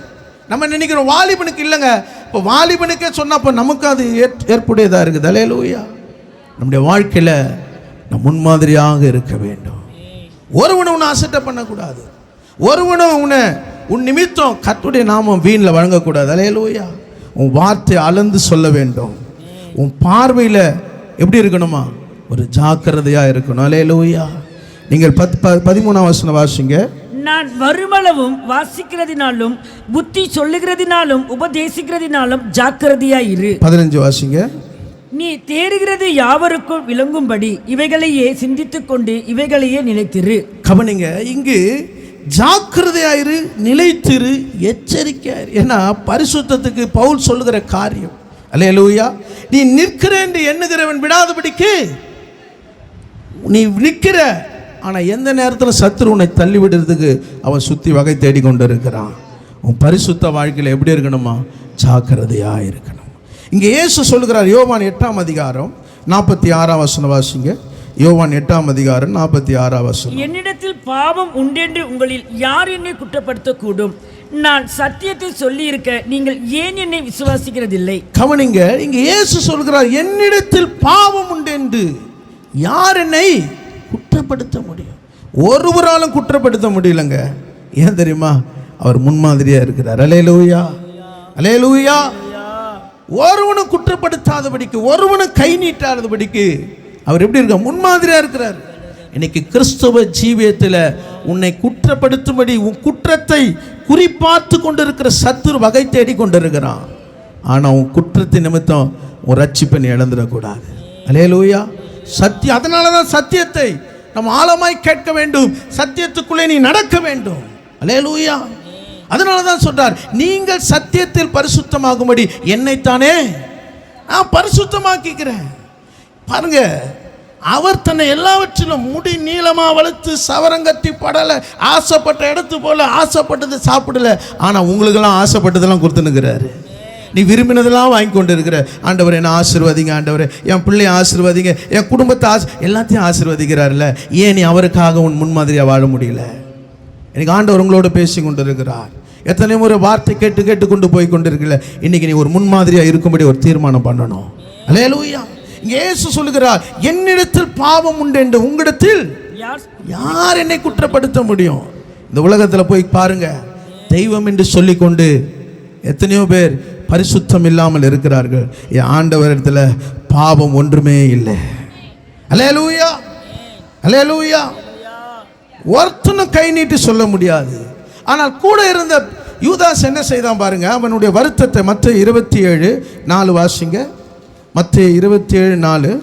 நம்ம நினைக்கிறோம் வாலிபனுக்கு இல்லைங்க. இப்போ வாலிபனுக்கே சொன்னா அப்போ நமக்கு அது ஏற்புடையதா இருக்குது. அல்லேலூயா. நம்முடைய வாழ்க்கையில நம்ம முன்மாதிரியாக இருக்க வேண்டும். ஒருவனை உன்னை அசட்டை பண்ணக்கூடாது. ஒருவனும் உன் நிமித்தம் கர்த்தருடைய நாமம் வீணில் வழங்கக்கூடாது. அல்லேலூயா. உன் வார்த்தை அளந்து சொல்ல வேண்டும். உன் பார்வையில் எப்படி இருக்கணுமா? ஒரு ஜாக்கிரதையா இருக்கணும். அல்லேலூயா. நீங்கள் 13ஆம் வசனம் வாசிங்க. நான் வருமளவும் வாசிக்கிறதினாலும் புத்தி சொல்லுகிறதினாலும் உபதேசிக்கிறதினாலும் ஜாக்கிரதையா இரு. 15 வாசிங்க. நீ தேறுகிறது யாவருக்கும் விளங்கும்படி இவைகளையே சிந்தித்துக் கொண்டு இவைகளையே நிலைத்திரு. கவனிங்க, இங்கு ஜாக்கிரதையாயிரு, நிலைத்திரு, எச்சரிக்கையாயிரு. ஏன்னா பரிசுத்தத்துக்கு பவுல் சொல்லுகிற காரியம். அல்லேலூயா. நீ நிற்கிறேன் என்று எண்ணுகிறவன் விடாதபடிக்கு நீ நிற்கிற. ஆனால் எந்த நேரத்தில் சத்துரு உன்னை தள்ளிவிடுறதுக்கு அவன் சுற்றி வகை தேடி கொண்டு இருக்கிறான். உன் பரிசுத்த வாழ்க்கையில் எப்படி இருக்கணுமா? ஜாக்கிரதையாக இருக்கணும். இங்கே இயேசு சொல்லுகிறார். யோவான் 8ஆம் அதிகாரம் 46ஆம் வசனம் வாசிங்க. யோவான் 8ஆம் அதிகாரம் 46ஆம் வசனம். என்னிடத்தில் பாவம் உண்டென்று உங்களில் யார் என்னை குற்றப்படுத்தக்கூடும்? நான் சத்தியத்தை சொல்லி இருக்க நீங்கள் ஏன் என்னை விசுவாசிக்கிறதில்லை? கவனிங்க, இங்கே இயேசு சொல்கிறார், என்னிடத்தில் பாவம் உண்டென்று யார் என்னை குற்றப்படுத்த முடியும்? ஒருவராலும் குற்றப்படுத்த முடியலங்க. ஏன் தெரியுமா? அவர் முன்மாதிரியா இருக்கிறார். அல்லேலூயா, அல்லேலூயா. ஒருவனும் குற்றப்படுத்தாதபடிக்கு, ஒருவனும் கை நீட்டாதபடிக்கு அவர் எப்படி இருக்க? முன்மாதிரியா இருக்கிறார். இன்னைக்கு கிறிஸ்தவ ஜீவியத்தில் உன்னை குற்றப்படுத்தும்படி உன் குற்றத்தை குறிப்பார்த்து கொண்டிருக்கிற சத்துரு வகை தேடி கொண்டிருக்கிறான். ஆனால் உன் குற்றத்தின் நிமித்தம் உன் ரட்சிப்பை நீ இழந்துடக்கூடாது. அல்லேலூயா. சத்தியம். அதனால தான் சத்தியத்தை நம்ம ஆழமாய் கேட்க வேண்டும். சத்தியத்துக்குள்ளே நீ நடக்க வேண்டும். அல்லேலூயா. அதனால தான் சொல்றார், நீங்கள் சத்தியத்தில் பரிசுத்தமாகும்படி என்னைத்தானே நான் பரிசுத்தமாக்கிக்கிறேன். பாருங்க, அவர் தன்னை எல்லாவற்றிலும் முடி நீளமா வளர்த்து சவரங்கட்டி படலை, ஆசைப்பட்ட இடத்து போல ஆசைப்பட்டது சாப்பிடல. ஆனால் உங்களுக்கெல்லாம் ஆசைப்பட்டதெல்லாம் கொடுத்துனுக்கிறாரு. நீ விரும்பினதெல்லாம் வாங்கி கொண்டு இருக்கிற. ஆண்டவர் என்ன ஆசீர்வதிங்க, ஆண்டவர் என் பிள்ளையை ஆசீர்வதிங்க, என் குடும்பத்தை எல்லாத்தையும் ஆசீர்வதிக்கிறார்ல. ஏன் நீ அவருக்காக உன் முன்மாதிரியாக வாழ முடியல? எனக்கு ஆண்டவர் உங்களோட பேசி கொண்டு இருக்கிறார். எத்தனை முறை வார்த்தை கேட்டு கேட்டு கொண்டு போய் கொண்டு இருக்கல. இன்னைக்கு நீ ஒரு முன்மாதிரியாக இருக்கும்படி ஒரு தீர்மானம் பண்ணணும். அல்லேலூயா. இயேசு சொல்லுகிறார், என்னிடத்தில் பாவம் உண்டு என்று உங்களிடத்தில் யார் என்னை குற்றப்படுத்த முடியும்? இந்த உலகத்தில் போய் பாருங்க, தெய்வம் என்று சொல்லிக்கொண்டு எத்தனையோ பேர் பரிசுத்தம் இல்லாமல் இருக்கிறார்கள். என் ஆண்டவரிடத்துல பாவம் ஒன்றுமே இல்லை. அல்லேலூயா, அல்லேலூயா. ஒருத்தனும் கை நீட்டி சொல்ல முடியாது. ஆனால் கூட இருந்த யூதாஸ் என்ன செய்தான் பாருங்க, அவனுடைய வருத்தத்தை. மத்தேயு 27:4 வாசிங்க. மத்தேயு 27:4.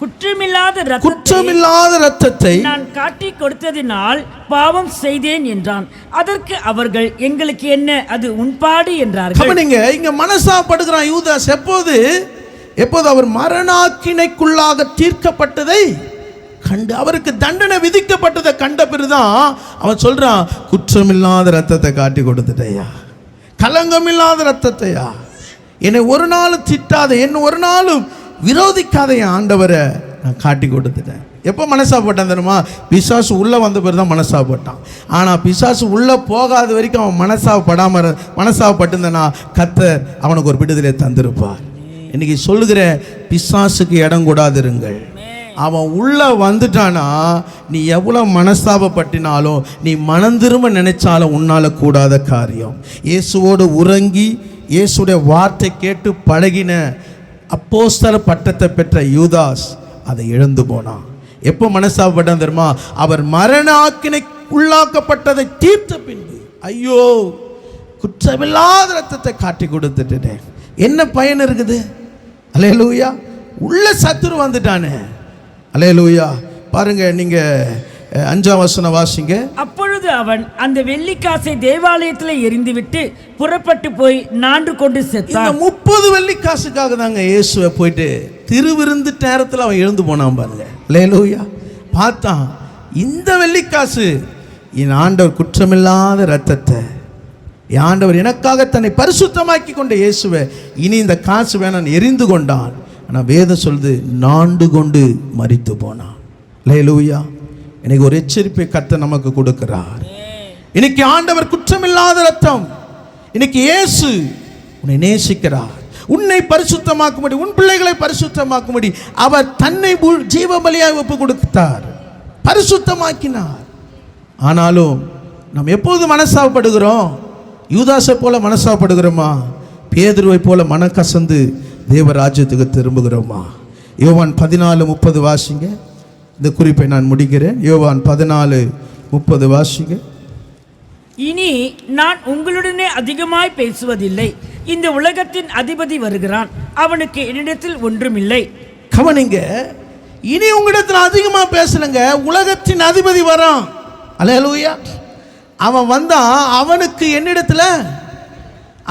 குற்றமில்லாத இரத்தத்தை நான் காட்டி கொடுத்ததினால் பாவம் செய்தேன் என்றான். அதற்கு அவர்கள், எங்களுக்கு என்ன, அது உன்பாடு என்றார்கள். இங்க மனசாப்படுகிறான் யூதாஸ். எப்போது அவர் மரணாக்கினைக்குள்ளாக தீர்க்கப்பட்டதை கண்டு, அவருக்கு தண்டனை விதிக்கப்பட்டதை கண்ட பிறகுதான் அவன் சொல்றான், குற்றமில்லாத ரத்தத்தை காட்டி கொடுத்துட்டையா, கலங்கமில்லாத ரத்தத்தையா, என்னை ஒரு நாளும் திட்டாத, என்னை ஒரு நாளும் விரோதிக்காத என் ஆண்டவரை நான் காட்டி கொடுத்துட்டேன். எப்போ மனசாப்பட்டான் தெரியுமா? பிசாசு உள்ளே வந்த பிறகு தான் மனசாப்பட்டான். ஆனால் பிசாசு உள்ளே போகாத வரைக்கும் அவன் மனசாப்பட்டிருந்தனா கர்த்தர் அவனுக்கு ஒரு விடுதலை தந்திருப்பார். இன்னைக்கு சொல்லுகிற, பிசாசுக்கு இடம் கூடாதிருங்கள். அவன் உள்ளே வந்துட்டானா நீ எவ்வளோ மனஸ்தாபப்பட்டினாலும், நீ மனம் திரும்ப நினைச்சாலும் உன்னால் கூடாத காரியம். இயேசுவோடு உறங்கி இயேசுடைய வார்த்தை கேட்டு பழகின அப்போஸ்தல பட்டத்தை பெற்ற யூதாஸ் அதை இழந்து போனான். எப்போ மனஸ்தாபப்பட்டான் தெரியுமா? அவர் மரண ஆக்கினை உள்ளாக்கப்பட்டதை தீர்த்த பின்பு, ஐயோ குற்றமில்லாத ரத்தத்தை காட்டி கொடுத்துட்டேன், என்ன பயன் இருக்குது? அல்லேலூயா. உள்ள சத்துரு வந்துட்டானே. அல்லேலூயா. பாருங்க, நீங்க 5ஆம் வசனம் வாசிங்க. அப்பொழுது அவன் அந்த வெள்ளிக்காசை தேவாலயத்தில் எரிந்துவிட்டு புறப்பட்டு போய் நான்று கொண்டு செத்தான். 30 வெள்ளிக்காசுக்காக தாங்க இயேசுவை போயிட்டு திருவிருந்து நேரத்தில் அவன் எழுந்து போனான் பாருங்க. அல்லேலூயா. பார்த்தான், இந்த வெள்ளிக்காசு என் ஆண்டவர் குற்றமில்லாத ரத்தத்தை என் ஆண்டவர் எனக்காக தன்னை பரிசுத்தமாக்கி கொண்ட இயேசுவை இனி இந்த காசு வேணாம் எரிந்து கொண்டான். ஆனால் வேதம் சொல்லுது நாண்டு கொண்டு மரித்து போனான். அல்லேலூயா. இன்னைக்கு ஒரு எச்சரிப்பை கர்த்தர் நமக்கு கொடுக்கிறார். இன்னைக்கு ஆண்டவர் குற்றமில்லாத ரத்தம். இன்னைக்கு இயேசு உன்னை நேசிக்கிறார். உன்னை பரிசுத்தமாக்கும்படி, உன் பிள்ளைகளை பரிசுத்தமாக்கும்படி அவர் தன்னை ஜீவ பலியாக ஒப்பு கொடுத்தார், பரிசுத்தமாக்கினார். ஆனாலும் நாம் எப்போது மனசாப்படுகிறோம்? யூதாசை போல மனசாப்படுகிறோமா? பேதுருவை போல மனக்கசந்து தேவராஜ்யத்துக்கு திரும்புகிறோமா? யோவான் 14:30 வாசிங்க. இந்த குறிப்பை நான் முடிக்கிறேன். யோவான் 14:30 வாசிங்க. இனி நான் உங்களுடனே அதிகமாய் பேசுவதில்லை, இந்த உலகத்தின் அதிபதி வருகிறான், அவனுக்கு என்னிடத்தில் ஒன்றுமில்லை. கவனிங்க, இனி உங்களிடத்தில் அதிகமா பேசலங்க. உலகத்தின் அதிபதி வரான். அல்லேலூயா. அவன் வந்தா அவனுக்கு என்னிடத்துல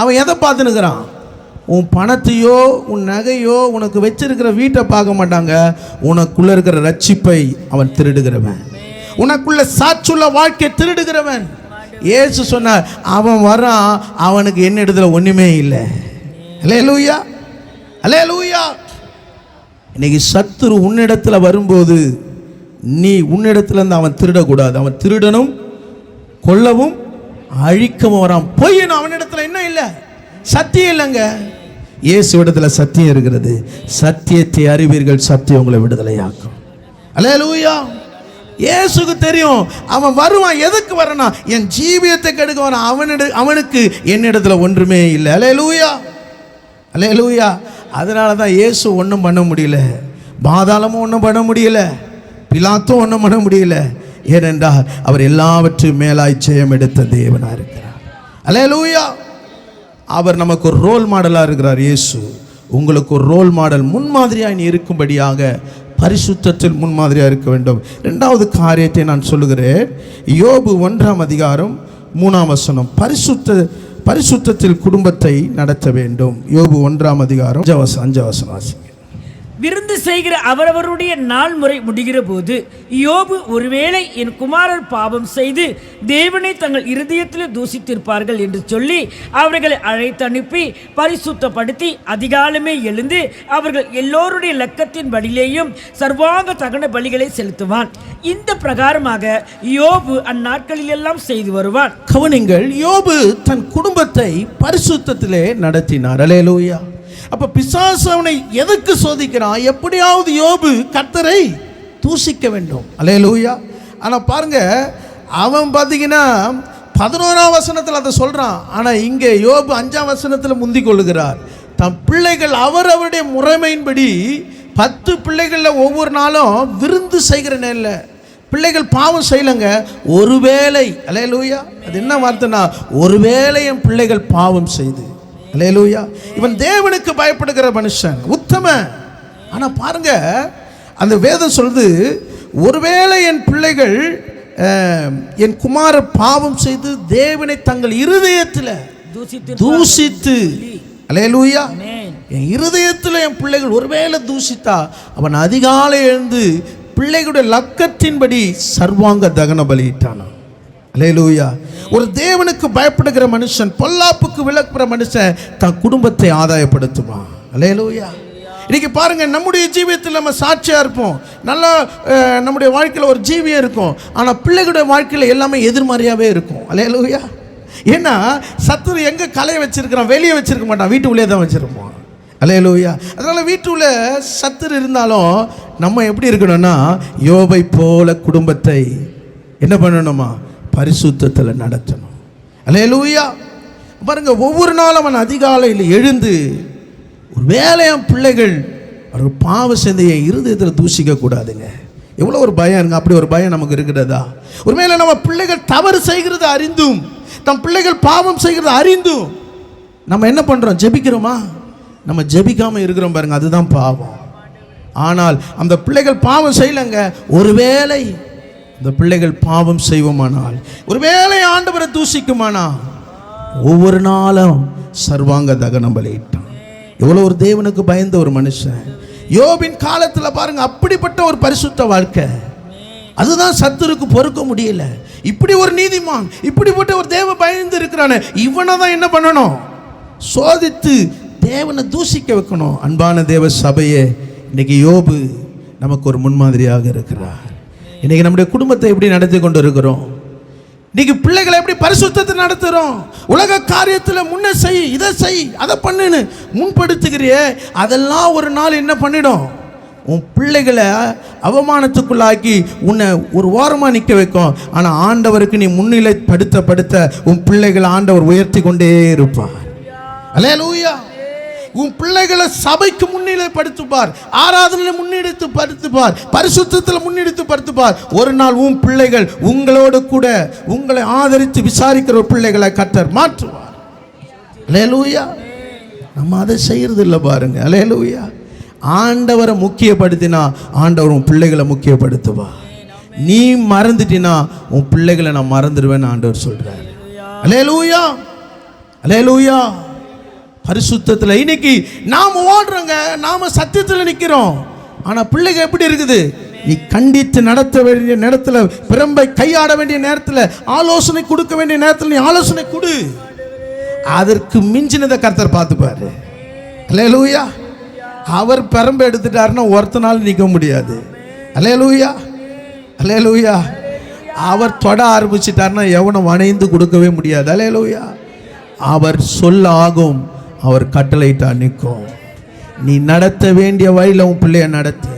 அவன் எதை பார்த்துனுக்கிறான்? உன் பணத்தையோ உன் நகையோ உனக்கு வச்சிருக்கிற வீட்டை பார்க்க மாட்டாங்க. உனக்குள்ள இருக்கிற ரட்சிப்பை அவன் திருடுகிறவன், உனக்குள்ள சாட்சியுள்ள வாழ்க்கை திருடுகிறவன். இயேசு சொன்னார், அவன் வரான், அவனுக்கு என்ன இடத்துல ஒண்ணுமே இல்லை. அல்லேலூயா, அல்லேலூயா. இன்னைக்கு சத்துரு உன்னிடத்துல வரும்போது நீ உன்னிடத்துல இருந்து அவன் திருடக்கூடாது. அவன் திருடனும் கொல்லவும் அழிக்கவும் வரான். பொய் அவனிடத்துல என்ன இல்லை? சத்தியம் இல்லைங்க. இயேசு இடத்துல சத்தியம் இருக்கிறது. சத்தியத்தை அறிவீர்கள், சத்தியம் உங்களை விடுதலையாக்கும். அல்லேலூயா. இயேசுக்கு தெரியும் அவன் வருவான். எதுக்கு வரனா? என் ஜீவியத்தை கெடுக்க வரான். அவனுக்கு என்னிடத்துல ஒன்றுமே இல்லை. அல்லேலூயா, அல்லேலூயா. அதனால தான் இயேசு ஒன்றும் பண்ண முடியல, பாதாளமும் ஒன்றும் பண்ண முடியல, பிலாத்தும் ஒன்றும் பண்ண முடியல. ஏனென்றால் அவர் எல்லாவற்றையும் மேலாய் ஜெயம் எடுத்த தேவனாக இருக்கிறார். அல்லேலூயா. அவர் நமக்கு ஒரு ரோல் மாடலாக இருக்கிறார். இயேசு உங்களுக்கு ஒரு ரோல் மாடல், முன்மாதிரியாக நீ இருக்கும்படியாக பரிசுத்தத்தில் முன்மாதிரியாக இருக்க வேண்டும். இரண்டாவது காரியத்தை நான் சொல்லுகிறேன். யோபு 1:3 பரிசுத்தத்தில் குடும்பத்தை நடத்த வேண்டும். யோபு 1:5 வாசிங்க. விருந்து செய்கிற அவரவருடைய நாள் முறை முடிகிற போது யோபு, ஒருவேளை என் குமாரர் பாவம் செய்து தேவனை தங்கள் இருதயத்தில் தூசித்திருப்பார்கள் என்று சொல்லி அவர்களை அழைத்து அனுப்பி பரிசுத்தப்படுத்தி அதிகாலமே எழுந்து அவர்கள் எல்லோருடைய லக்கத்தின் படியிலேயும் சர்வாங்க தகன பலிகளை செலுத்துவான். இந்த பிரகாரமாக யோபு அந்நாட்களில் எல்லாம் செய்து வருவான். கவனிங்கள், யோபு தன் குடும்பத்தை பரிசுத்தத்திலே நடத்தினார். அல்லேலூயா. அப்ப பிசாசு அவனை எதுக்கு சோதிக்கிறான்? எப்படியாவது யோபு கர்த்தரை தூசிக்க வேண்டும். அல்லேலூயா. ஆனா பாருங்க, அவன் பார்த்தீங்கன்னா 11ஆம் வசனத்தில் அதை சொல்றான். ஆனா இங்கே யோபு 5ஆம் வசனத்தில் முந்தி கொள்ளுகிறார். தம் பிள்ளைகள் அவருடைய முறைமையின்படி 10 பிள்ளைகளில் ஒவ்வொரு நாளும் விருந்து செய்கிற நேரில் பிள்ளைகள் பாவம் செய்யலைங்க. ஒருவேளை, அல்லேலூயா, அது என்ன வார்த்தைனா, ஒருவேளை என் பிள்ளைகள் பாவம் செய்து. அல்லேலூயா. இவன் தேவனுக்கு பயப்படுகிற மனுஷன், உத்தம. ஆனா பாருங்க, அந்த வேதம் சொல்லுது, ஒருவேளை என் பிள்ளைகள் என் குமார பாவம் செய்து தேவனை தங்கள் இருதயத்தில் தூசித்து. அல்லேலூயா. என் இருதயத்தில் என் பிள்ளைகள் ஒருவேளை தூசித்தா அவன் அதிகாலை எழுந்து பிள்ளைகளுடைய லக்கத்தின்படி சர்வாங்க தகன பலியிட்டான். அல்லேலூயா. ஒரு தேவனுக்கு பயப்படுகிற மனுஷன், பொல்லாப்புக்கு விலக்குற மனுஷன் தன் குடும்பத்தை ஆதாயப்படுத்துமா. அல்லேலூயா. இன்னைக்கு பாருங்க, நம்முடைய ஜீவியத்தில் நம்ம சாட்சியா இருப்போம், நல்லா நம்முடைய வாழ்க்கையில் ஒரு ஜீவியம் இருக்கும். ஆனால் பிள்ளைகளுடைய வாழ்க்கையில் எல்லாமே எதிர்மறையாகவே இருக்கும். அல்லேலூயா. ஏன்னா சத்துரு எங்கே கலையை வச்சிருக்கிறான்? வெளியே வச்சிருக்க மாட்டான், வீட்டுக்குள்ளே தான் வச்சிருப்போம். அல்லேலூயா. அதனால வீட்டுக்குள்ள சத்துரு இருந்தாலும் நம்ம எப்படி இருக்கணும்னா, யோபை போல குடும்பத்தை என்ன பண்ணணுமா? பரிசுத்தத்தில் நடத்தணும். அல்லேலூயா. பாருங்க, ஒவ்வொரு நாளும் அவன் அதிகாலையில் எழுந்து ஒரு வேலையம் பிள்ளைகள் அவர்கள் பாவ சிந்தையை இருதயத்தில் தூசிக்க கூடாதுங்க. எவ்வளோ ஒரு பயம் இருங்க. அப்படி ஒரு பயம் நமக்கு இருக்கிறதா? ஒருவேளை நம்ம பிள்ளைகள் தவறு செய்கிறது அறிந்தும், தம் பிள்ளைகள் பாவம் செய்கிறது அறிந்தும் நம்ம என்ன பண்றோம்? ஜெபிக்கிறோமா? நம்ம ஜெபிக்காம இருக்கிறோம் பாருங்க, அதுதான் பாவம். ஆனால் அந்த பிள்ளைகள் பாவம் செய்யலைங்க. ஒருவேளை இந்த பிள்ளைகள் பாவம் செய்வோமானால், ஒருவேளை ஆண்டவரை தூசிக்குமானா, ஒவ்வொரு நாளும் சர்வாங்க தகனம் பலியிட்டான். எவ்வளோ ஒரு தேவனுக்கு பயந்த ஒரு மனுஷன். யோபின் காலத்தில் பாருங்க, அப்படிப்பட்ட ஒரு பரிசுத்த வாழ்க்கை. அதுதான் சத்துருக்கு பொறுக்க முடியல. இப்படி ஒரு நீதிமான், இப்படிப்பட்ட ஒரு தேவ பயந்து இருக்கிறானே, இவனை தான் என்ன பண்ணணும்? சோதித்து தேவனை தூசிக்க வைக்கணும். அன்பான தேவ சபையே, இன்னைக்கு யோபு நமக்கு ஒரு முன்மாதிரியாக இருக்கிறார். இன்னைக்கு நம்முடைய குடும்பத்தை எப்படி நடத்தி கொண்டு இருக்கிறோம்? இன்னைக்கு பிள்ளைகளை எப்படி பரிசுத்தத்தை நடத்துகிறோம்? உலக காரியத்தில் முன்ன செய், இதை செய், அதை பண்ணுன்னு முன்படுத்துகிறியே, அதெல்லாம் ஒரு நாள் என்ன பண்ணிடும்? உன் பிள்ளைகளை அவமானத்துக்குள்ளாக்கி உன்னை ஒரு ஓரமாக நிற்க வைக்கும். ஆனால் ஆண்டவருக்கு நீ முன்னிலைப்படுத்த உன் பிள்ளைகளை ஆண்டவர் உயர்த்தி கொண்டே இருப்பார். அல்லேலூயா. உன் பிள்ளைகளை சபைக்கு முன்னிலைப்படுத்துப்பார், ஆராதனை முன்னெடுத்து பரிசுத்தத்தில் முன்னெடுத்து ஒரு நாள் உன் பிள்ளைகள் உங்களோடு கூட உங்களை ஆதரித்து விசாரிக்கிற பிள்ளைகளை கர்த்தர் மாற்றுவார். அல்லேலூயா. நம்ம அதை செய்யறது இல்லை பாருங்க. அல்லேலூயா. ஆண்டவரை முக்கியப்படுத்தினா ஆண்டவர் உன் பிள்ளைகளை முக்கியப்படுத்துவா. நீ மறந்துட்டினா உன் பிள்ளைகளை நான் மறந்துடுவேன்னு ஆண்டவர் சொல்றாரு. அல்லேலூயா. அல்லேலூயா. பரிசுத்தத்தில் இன்னைக்கு நாம ஓடுறோங்க, நாம சத்தியத்தில் நிற்கிறோம். ஆனால் பிள்ளைங்க எப்படி இருக்குது? நீ கண்டித்து நடத்த வேண்டிய நேரத்தில், பிரம்பை கையாட வேண்டிய நேரத்தில், ஆலோசனை கொடுக்க வேண்டிய நேரத்தில் நீ ஆலோசனை கொடு. அதற்கு மிஞ்சினதை கர்த்தர் பார்த்துப்பாரு. அல்லேலூயா. அவர் பெரம்பை எடுத்துட்டாருன்னா ஒருத்தனால நிற்க முடியாது. அல்லேலூயா. அல்லேலூயா. அவர் தொட ஆரம்பிச்சிட்டாருன்னா எவனும் வணைந்து கொடுக்கவே முடியாது. அல்லேலூயா. அவர் சொல்ல ஆகும், அவர் கட்டளையிட்டா நிற்கும். நீ நடத்த வேண்டிய வழியில் உன் பிள்ளைய நடத்து,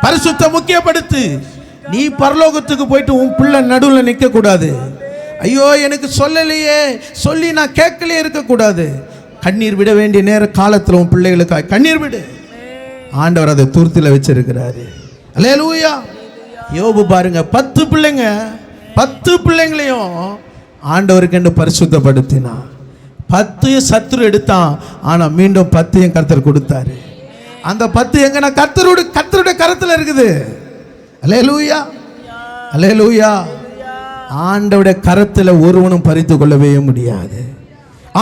பரிசுத்த முக்கியப்படுத்து. நீ பரலோகத்துக்கு போயிட்டு உன் பிள்ளை நடுவில் நிற்க கூடாது. ஐயோ எனக்கு சொல்லலையே, சொல்லி நான் கேட்கலையே இருக்கக்கூடாது. கண்ணீர் விட வேண்டிய நேர காலத்தில் உன் பிள்ளைகளுக்காக கண்ணீர் விடு. ஆண்டவர் அதை துருத்தில வச்சிருக்கிறாரு. அல்லேலூயா. யோபு பாருங்க, 10 பிள்ளைங்க, 10 பிள்ளைங்களையும் ஆண்டவருக்கு என்று பரிசுத்தப்படுத்தினா. 10 சத்துரு எடுத்தான், ஆனா மீண்டும் 10 கர்த்தர் கொடுத்தாரு. அந்த 10 எங்கன்னா கர்த்தருடைய கரத்தில் இருக்குது. அல்லேலூயா. அல்லேலூயா. ஆண்டவருடைய கரத்தில் ஒருவனும் பறித்து கொள்ளவே முடியாது.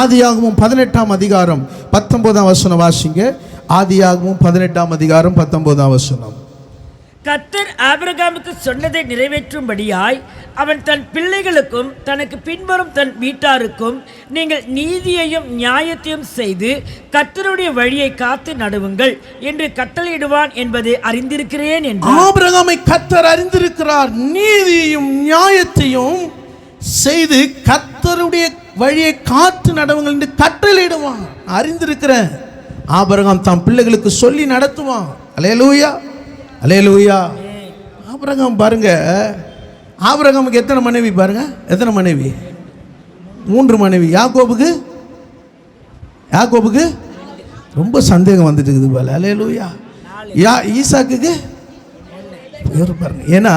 ஆதியாகமம் 18ஆம் அதிகாரம் 19ஆம் வசனம் வாசிங்க. ஆதியாகமம் 18ஆம் அதிகாரம் 19ஆம் வசனம். கர்த்தர் ஆபிரகாமுக்கு சொன்னதை நிறைவேற்றும்படியாய் அவன் தன் பிள்ளைகளுக்கும் தனக்கு பின்வரும் தன் வீட்டாருக்கும் நீங்கள் நீதியையும் நியாயத்தையும் செய்து கர்த்தருடைய வழியை காத்து நடுவுங்கள் என்று கட்டளையிடுவான் என்பதை அறிந்திருக்கிறேன் என்று. ஆபிரகாமை கர்த்தர் அறிந்திருக்கிறார். நீதியையும் நியாயத்தையும் செய்து கர்த்தருடைய வழியை காத்து நடவுங்கள் என்று கட்டளையிடுவான். அறிந்திருக்கிறேன். ஆபிரகாம் தம் பிள்ளைகளுக்கு சொல்லி நடத்துவான். அல்லேலூயா. அல்லேலூயா. ஆபிரகாம் பாருங்க, ஆபிரகாமுக்கு எத்தனை மனைவி பாருங்க? எத்தனை மனைவி? 3 மனைவி. யாக்கோபுக்கு ரொம்ப சந்தேகம் வந்துட்டு இருக்குது போல. அல்லேலூயா. ஈசாக்குக்கு பாருங்க. ஏன்னா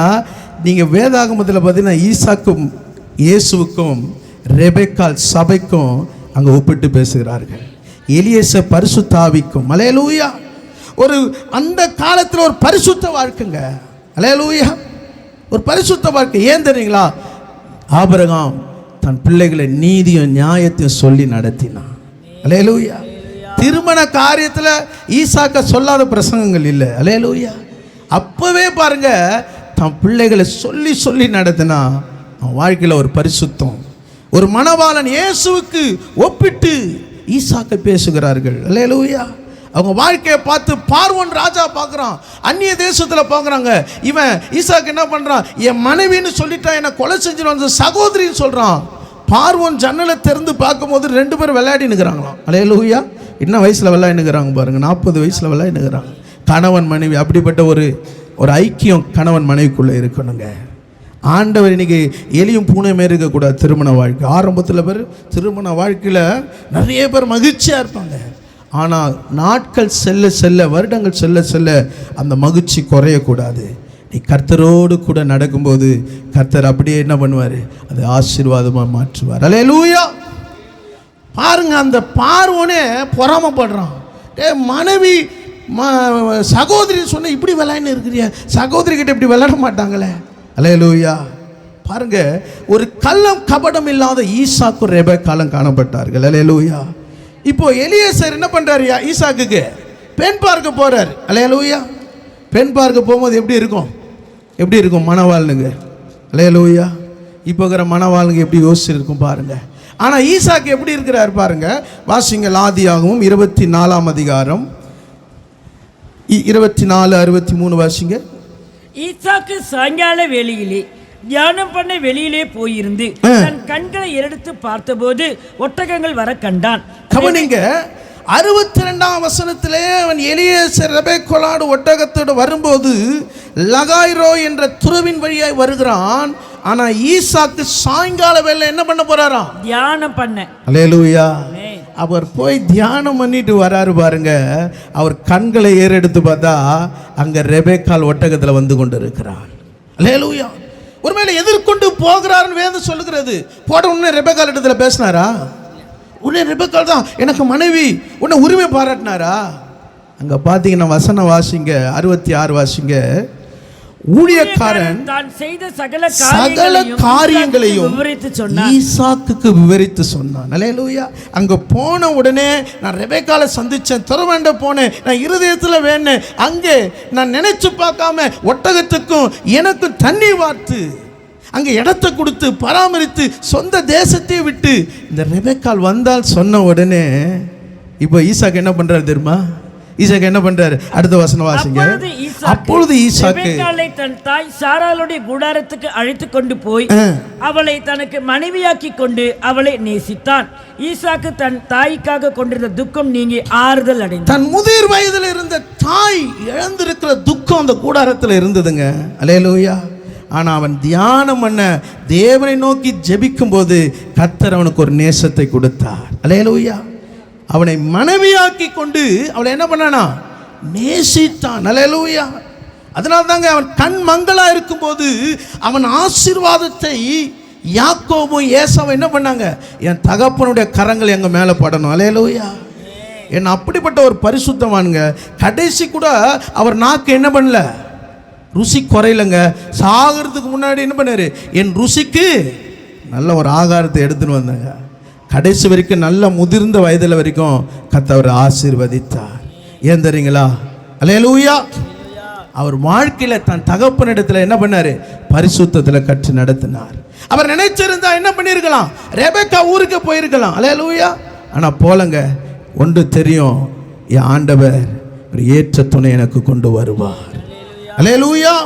நீங்க வேதாகமத்தில் பார்த்தீங்கன்னா ஈசாக்கும் இயேசுவுக்கும் ரெபெக்காள் சபைக்கும் அங்கே ஒப்பிட்டு பேசுகிறார்கள். எலியேச பரிசுத்தாவிக்கும். அல்லேலூயா. ஒரு அந்த காலத்தில் ஒரு பரிசுத்த வாழ்க்கைங்க. அல்லேலூயா. ஒரு பரிசுத்த வாழ்க்கை. ஏன் தெரியுங்களா? ஆபிரகாம் தன் பிள்ளைகளை நீதியும் நியாயத்தையும் சொல்லி நடத்தினான். அல்லேலூயா. திருமண காரியத்தில் ஈசாக்க சொல்லாத பிரசங்கங்கள் இல்லை. அல்லேலூயா. அப்பவே பாருங்க, தன் பிள்ளைகளை சொல்லி சொல்லி நடத்தினா அவன் வாழ்க்கையில் ஒரு பரிசுத்தம். ஒரு மணவாளன் இயேசுவுக்கு ஒப்பிட்டு ஈசாக்க பேசுகிறார்கள். அல்லேலூயா. அவங்க வாழ்க்கையை பார்த்து பார்வோன் ராஜா பார்க்குறான், அந்நிய தேசத்தில் பார்க்குறாங்க. இவன் ஈசாக்கு என்ன பண்ணுறான்? என் மனைவின்னு சொல்லிட்டா என்னை கொலை செஞ்சுட்டு வந்து சகோதரின்னு சொல்கிறான். பார்வோன் ஜன்னலை திறந்து பார்க்கும்போது 2 பேரும் விளையாடி நிற்கிறாங்களாம். அல்லேலூயா. என்ன வயசில் விளையாடி நிற்கிறாங்க பாருங்க? 40 வயசில் விளையாடி நிற்கிறாங்க. கணவன் மனைவி. அப்படிப்பட்ட ஒரு ஐக்கியம் கணவன் மனைவிக்குள்ளே இருக்கணுங்க. ஆண்டவர் இன்னைக்கு எலியும் பூனையுமே இருக்கக்கூடாது. திருமண வாழ்க்கை ஆரம்பத்தில் பேர் திருமண வாழ்க்கையில் நிறைய பேர் மகிழ்ச்சியாக இருப்பாங்க. ஆனால் நாட்கள் செல்ல செல்ல, வருடங்கள் செல்ல செல்ல அந்த மகிழ்ச்சி குறையக்கூடாது. நீ கர்த்தரோடு கூட நடக்கும்போது கர்த்தர் அப்படியே என்ன பண்ணுவார்? அதை ஆசீர்வாதமாக மாற்றுவார். அல்லேலூயா. பாருங்க, அந்த பார்வோனே பொறாமப்படுறான். மனைவி சகோதரி சொன்ன இப்படி விளையாண்டு இருக்கிறிய, சகோதரி கிட்ட இப்படி விளையாட மாட்டாங்களே. அல்லேலூயா. பாருங்க, ஒரு கள்ளம் கபடம் இல்லாத ஈசாக்கு ரெபெக்காளும் காணப்பட்டார்கள். அல்லேலூயா. இப்போ எலியேசர் என்ன பண்றாரு? ஈசாக்குக்கு பெண் பார்க்க போறார். அல்லேலூயா. பெண் பார்க்க போகும்போது எப்படி இருக்கும்? எப்படி இருக்கும் மணவாளனுங்க? அல்லேலூயா. இப்போ இருக்கிற மனவாளுங்க எப்படி யோசிச்சிருக்கும் பாருங்க. ஆனால் ஈசாக்கு எப்படி இருக்கிறார் பாருங்க. வாசிங்கள் ஆதியாகமம் 24ஆம் அதிகாரம் 24:63 வாசிங்க. ஈசாக்கு சாயங்கால வேளையிலே தியானம் பண்ண வெளியிலே போயிருந்து தன் கண்களை எடுத்து பார்த்தபோது ஒட்டகங்கள் வர கண்டான். கவனிங்க, 62ஆம் வசனத்திலே அவன் எலியேசர் ரெபெக்காளோடு ஒட்டகத்தோடு வரும்போது லகாய்ரோ என்ற துறவின் வழியாய் வருகிறான். ஆனா ஈசாக்கு சாயங்கால வேளை என்ன பண்ண போறாராம்? தியானம் பண்ண. அல்லேலூயா. அவர் போய் தியானம் பண்ணிட்டு வராரு பாருங்க. அவர் கண்களை ஏறெடுத்து பார்த்தா அங்க ரெபெக்காள் ஒட்டகத்துல வந்து கொண்டு இருக்கிறார். அல்லேலூயா. ஒருவேளை எதிர்கொண்டு போகிறாருன்னு வேதம் சொல்லுகிறது. போட உடனே ரெபெக்காள் இடத்துல பேசினாரா? உடனே ரெபெக்காள் தான் எனக்கு மனைவி, உன்னை உரிமை பாராட்டினாரா? அங்க பாத்தீங்கன்னா வசனம் வாசிங்க, 66 வாசிங்க. ஊழியக்காரன் தான் செய்த சகல காரியங்களையும் ஈசாக்குக்கு விவரித்து சொன்னான். அல்லேலூயா. அங்க போன உடனே நான் ரெபெக்காளை சந்திச்சேன், துறவேண்ட போனேன், நான் இருதயத்தில் வேணேன். அங்கே நான் நினைச்சு பார்க்காம ஒட்டகத்துக்கும் எனக்கும் தண்ணி வார்த்து அங்கே இடத்தை கொடுத்து பராமரித்து சொந்த தேசத்தை விட்டு இந்த ரெபெக்காள் வந்தால் சொன்ன உடனே இப்போ ஈசாக்கு என்ன பண்றாரு தெரியுமா? ஈசாக்கு என்ன பண்றாரு? அடுத்த வசனம் வாசிங்க. அப்பொழுது ஈசாக்கு தன் தாய் சாராளுடைய கூடாரத்துக்கு அழைத்து கொண்டு போய் அவளை தனக்கு மனைவியாக்கி கொண்டு அவளை நேசித்தான். ஈசாக்கு தன் தாய்க்காக கொண்டிருந்த துக்கம் நீங்கி ஆறுதல் அடைந்தான். தன் முதிர் வயதில் இருந்த தாய் இழந்திருக்கிற துக்கம் அந்த கூடாரத்தில் இருந்ததுங்க. அல்லேலூயா. ஆனா அவன் தியானம் பண்ண தேவனை நோக்கி ஜெபிக்கும் போது கர்த்தர் அவனுக்கு ஒரு நேசத்தை கொடுத்தார். அல்லேலூயா. அவனை மனைவியாக்கி கொண்டு அவளை என்ன பண்ணானா? நேசித்தான். அல்லேலூயா. அதனால தாங்க அவன் கண் மங்களா இருக்கும்போது அவன் ஆசீர்வாதத்தை யாக்கோபும் ஏசாவும் என்ன பண்ணாங்க? என் தகப்பனுடைய கரங்கள் எங்க மேல படணும். அல்லேலூயா. என்ன அப்படிப்பட்ட ஒரு பரிசுத்தவானுங்க. கடைசி கூட அவர் நாக்கு என்ன பண்ணல? ருசி குறையிலங்க. சாகிறதுக்கு முன்னாடி என்ன பண்ணாரு? என் ருசிக்கு நல்ல ஒரு ஆகாரத்தை எடுத்துன்னு வந்தாங்க. கடைசி வரைக்கும் நல்ல முதிர்ந்த வயதில் வரைக்கும் கர்த்தர் ஆசீர்வதித்தார். ஏன் தெரியுங்களா? அல்லேலூயா. அவர் வாழ்க்கையில் தன் தகப்பனிடத்தில் என்ன பண்ணாரு? பரிசுத்தத்தில் கற்று நடத்தினார். அவர் நினைச்சிருந்தா என்ன பண்ணியிருக்கலாம்? ரெபெக்கா ஊருக்கு போயிருக்கலாம். அல்லேலூயா. ஆனால் போலங்க. ஒன்று தெரியும், என் ஆண்டவர் ஒரு ஏற்ற துணை எனக்கு கொண்டு வருவார். அல்லேலூயா.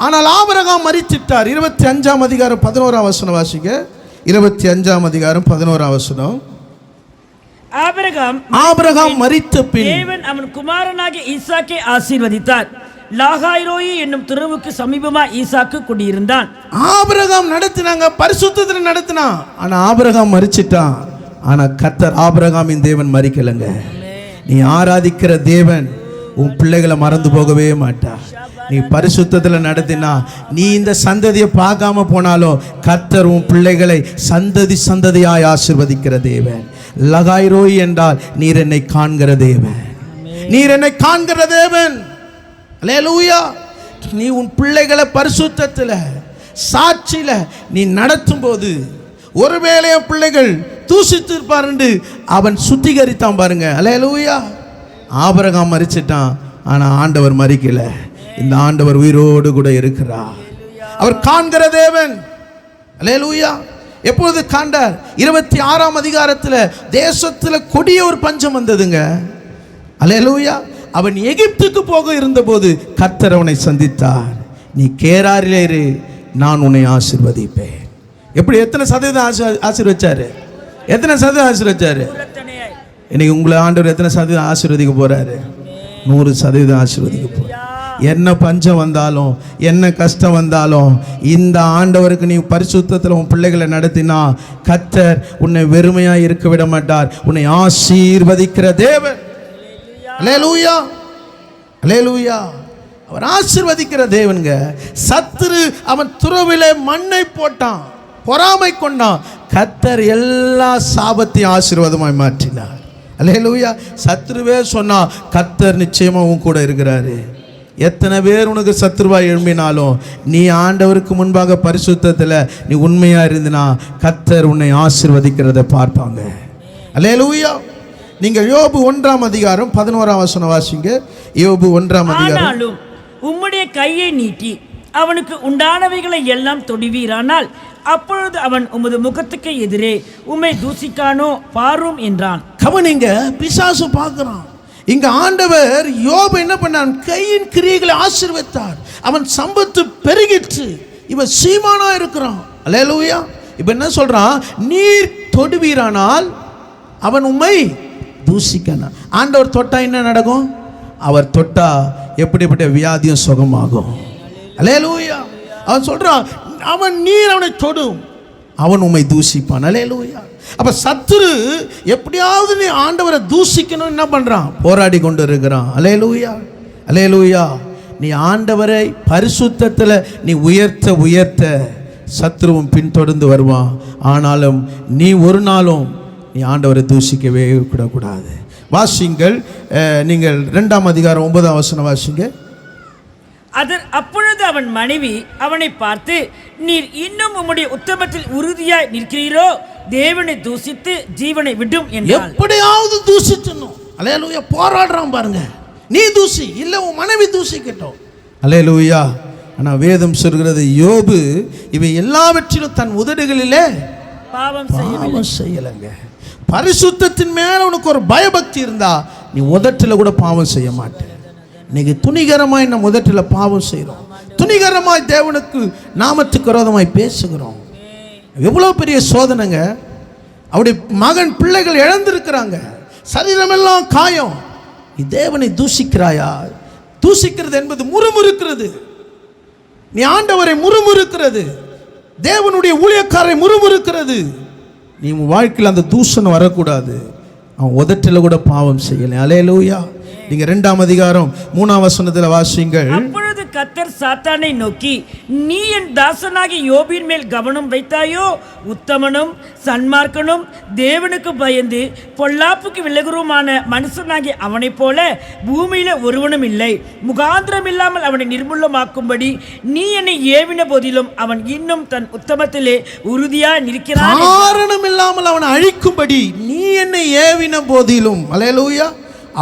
ஆனால் ஆபிரகாம் மரிச்சிட்டார். 25ஆம் அதிகாரம் 11ஆம் வசனம் வாசிங்க. 25ஆம் அதிகாரம் 11ஆம் வசனம். ஆபிரகாம் மரித்த பின் தேவன் அவன் குமாரனாகிய ஈசாக்கை ஆசீர்வதித்தார். லாகாய்ரோயி என்னும் துறவுக்கு சமீபமா ஈசாக்கு குடியிருந்தான். ஆபிரகாம் நடத்தினாங்க, பரிசுத்தத்தில் நடத்தினான். ஆனா ஆபிரகாம் மரிச்சிட்டான். ஆனா கர்த்தர் ஆபிரகாமின் தேவன் மரிக்கலங்க. நீ ஆராதிக்கிற தேவன் உன் பிள்ளைகளை மறந்து போகவே மாட்டார். நீ பரிசுத்தத்தில் நடத்தினா நீ இந்த சந்ததியை பார்க்காம போனாலும் கர்த்தர் உன் பிள்ளைகளை சந்ததி சந்ததியாய் ஆசீர்வதிக்கிற தேவன். லகாய்ரோய் என்றால் நீர் என்னை காண்கிற தேவன், நீர் என்னை காண்கிற தேவன். அல்லேலூயா. நீ உன் பிள்ளைகளை பரிசுத்தத்தில் சாட்சியில நீ நடத்தும் போது ஒருவேளை பிள்ளைகள் தூசித்திருப்பார் என்று அவன் சுத்திகரித்தான் பாருங்க. அல்லேலூயா. ஆபிரகாம் மரிச்சிட்டான், ஆனா ஆண்டவர் மரிக்கல. இந்த ஆண்டவர் உயிரோடு கூட இருக்கிறார். அவர் காண்கிற தேவன். அல்லேலூயா. எப்பொழுது காண்டார்? 26ஆம் அதிகாரத்தில் தேசத்தில் கொடிய ஒரு பஞ்சம் வந்ததுங்க. அல்லேலூயா. அவன் எகிப்துக்கு போக இருந்தபோது கர்த்தர் அவனை சந்தித்தார். நீ கேராரிலே இரு, நான் உன்னை ஆசீர்வதிப்பேன். எப்படி? எத்தனை சதவீதம் ஆசீர்வச்சாரு? எத்தனை சதவீதம் ஆசீர்வச்சாரு? இன்னைக்கு உங்களை ஆண்டவர் எத்தனை சதவீதம் ஆசீர்வதிக்க போறாரு? 100% ஆசீர்வதிக்க போறாரு. என்ன பஞ்சம் வந்தாலும் என்ன கஷ்டம் வந்தாலும் இந்த ஆண்டவருக்கு நீ பரிசுத்தத்தில் உன் பிள்ளைகளை நடத்தினா கர்த்தர் உன்னை வெறுமையா இருக்க விட மாட்டார். உன்னை ஆசீர்வதிக்கிற தேவன். அல்லேலூயா. அல்லேலூயா. அவர் ஆசீர்வதிக்கிற தேவனுங்க. சத்துரு அவன் துறவிலே மண்ணை போட்டான், பொறாமை கொண்டான். கர்த்தர் எல்லா சாபத்தையும் ஆசீர்வாதமாய் மாற்றினார். அல்லேலூயா. சத்துருவே சொன்னா கர்த்தர் நிச்சயமா உன் கூட இருக்கிறாரு. எத்தனை பேர் உனக்கு சத்துருவாய் எழும்பினாலும் நீ ஆண்டவருக்கு முன்பாக பரிசுத்தத்தில் நீ உண்மையா இருந்தினா கர்த்தர் உன்னை ஆசீர்வதிக்கிறத பார்ப்பாங்க. அல்லேலூயா. நீங்க யோபு 1ஆம் அதிகாரம் 11ஆம் வசனம் வாசிங்க. யோபு 1ஆம் அதிகாரம். உம்முடைய கையை நீட்டி அவனுக்கு உண்டானவைகளை எல்லாம் தொடுவீரானால் அப்பொழுது அவன் உமது முகத்துக்கு எதிரே உம்மை தூசிக்கானோ பாரும் என்றான். கவனிங்க, பிசாசு பார்க்கிறான். இங்க ஆண்டவர் யோபு என்ன பண்ணான்? கையின் கிரியைகளை ஆசீர்வதித்தார். அவன் சம்பத்து பெருகிற்று. இவன் சீமானா இருக்கிறான். அல்லேலூயா. இப்ப என்ன சொல்றான்? நீர் தொடுவீரானால் அவன் உம்மை தூசிக்கான. ஆண்டவர் தொட்டா என்ன நடக்கும்? அவர் தொட்டா எப்படிப்பட்ட வியாதியும் சுகமாகும். அல்லேலூயா. அவன் சொல்றான், அவன் நீர் அவனை தொடும், அவன் உம்மை தூசிப்பான். அல்லேலூயா. அப்ப சத்துரு எப்படியாவது நீ ஆண்டவரை தூசிக்கணும் என்ன பண்றான்? போராடி கொண்டு இருக்கிறான். அல்லேலூயா. அல்லேலூயா. நீ ஆண்டவரை பரிசுத்தத்துல நீ உயர்த்த உயர்த்த சத்துருவும் பின்தொடர்ந்து வருவான். ஆனாலும் நீ ஒரு நாளும் நீ ஆண்டவரை தூசிக்கவே கூடாது. வாசிங்கள், நீங்கள் 2ஆம் அதிகாரம் 9ஆம் வசனம் வாசிங்க. அப்பொழுது அவன் மனைவி அவனை பார்த்து, நீர் இன்னும் உம்முடைய உத்தமத்தில் உறுதியாய் நிற்கிறீரோ, தேவனை தூசித்து ஜீவனை விடும் என்றாள். எப்படியாவது தூசிச்சணும். அல்லேலூயா. போராடுறான் பாருங்க. நீ தூசி இல்ல, உன் மனைவி தூசிக்கட்டும். அல்லேலூயா. ஆனா வேதம் சொல்கிறது, யோபு இவை எல்லாவற்றிலும் தன் உதடுகளிலே பாவம் செய்யலங்க. பரிசுத்தத்தின் மேல உனக்கு ஒரு பயபக்தி இருந்தா நீ உதட்டில் கூட பாவம் செய்ய மாட்டேன். இன்னைக்கு துணிகரமாய் நம்ம உதட்டில் பாவம் செய்கிறோம். துணிகரமாய் தேவனுக்கு நாமத்துக்கு விரோதமாய் பேசுகிறோம். எவ்வளோ பெரிய சோதனைங்க. அவருடைய மகன் பிள்ளைகள் இழந்திருக்கிறாங்க. சரீரமெல்லாம் காயம். நீ தேவனை தூசிக்கிறாயா? தூசிக்கிறது என்பது முறுமுறுக்கிறது. நீ ஆண்டவரை முறுமுறுக்கிறது, தேவனுடைய ஊழியக்காரை முறுமுறுக்கிறது. நீ உன் வாழ்க்கையில் அந்த தூஷணம் வரக்கூடாது. அவன் உதட்டில் கூட பாவம் செய்யலை. அல்லேலூயா. நீங்க 2ஆம் அதிகாரம் 3ஆம் வசனத்தில் வாசிங்கள். அப்பொழுது கர்த்தர் சாத்தானை நோக்கி, நீ என் தாசனாகி யோபின் மேல் கவனம் வைத்தாயோ? உத்தமனும் சன்மார்க்கனும் தேவனுக்கு பயந்து பொல்லாப்புக்கு விலகுருமான மனுஷனாகி அவனைப் போல பூமியில ஒருவனும் இல்லை. முகாந்திரம் இல்லாமல் அவனை நிர்மூலமாக்கும்படி நீ என்னை ஏவின போதிலும் அவன் இன்னும் தன் உத்தமத்திலே உறுதியா நிற்கிறான். காரணம் இல்லாமல் அவனை அழிக்கும்படி நீ என்னை ஏவின போதிலும், அல்லேலூயா,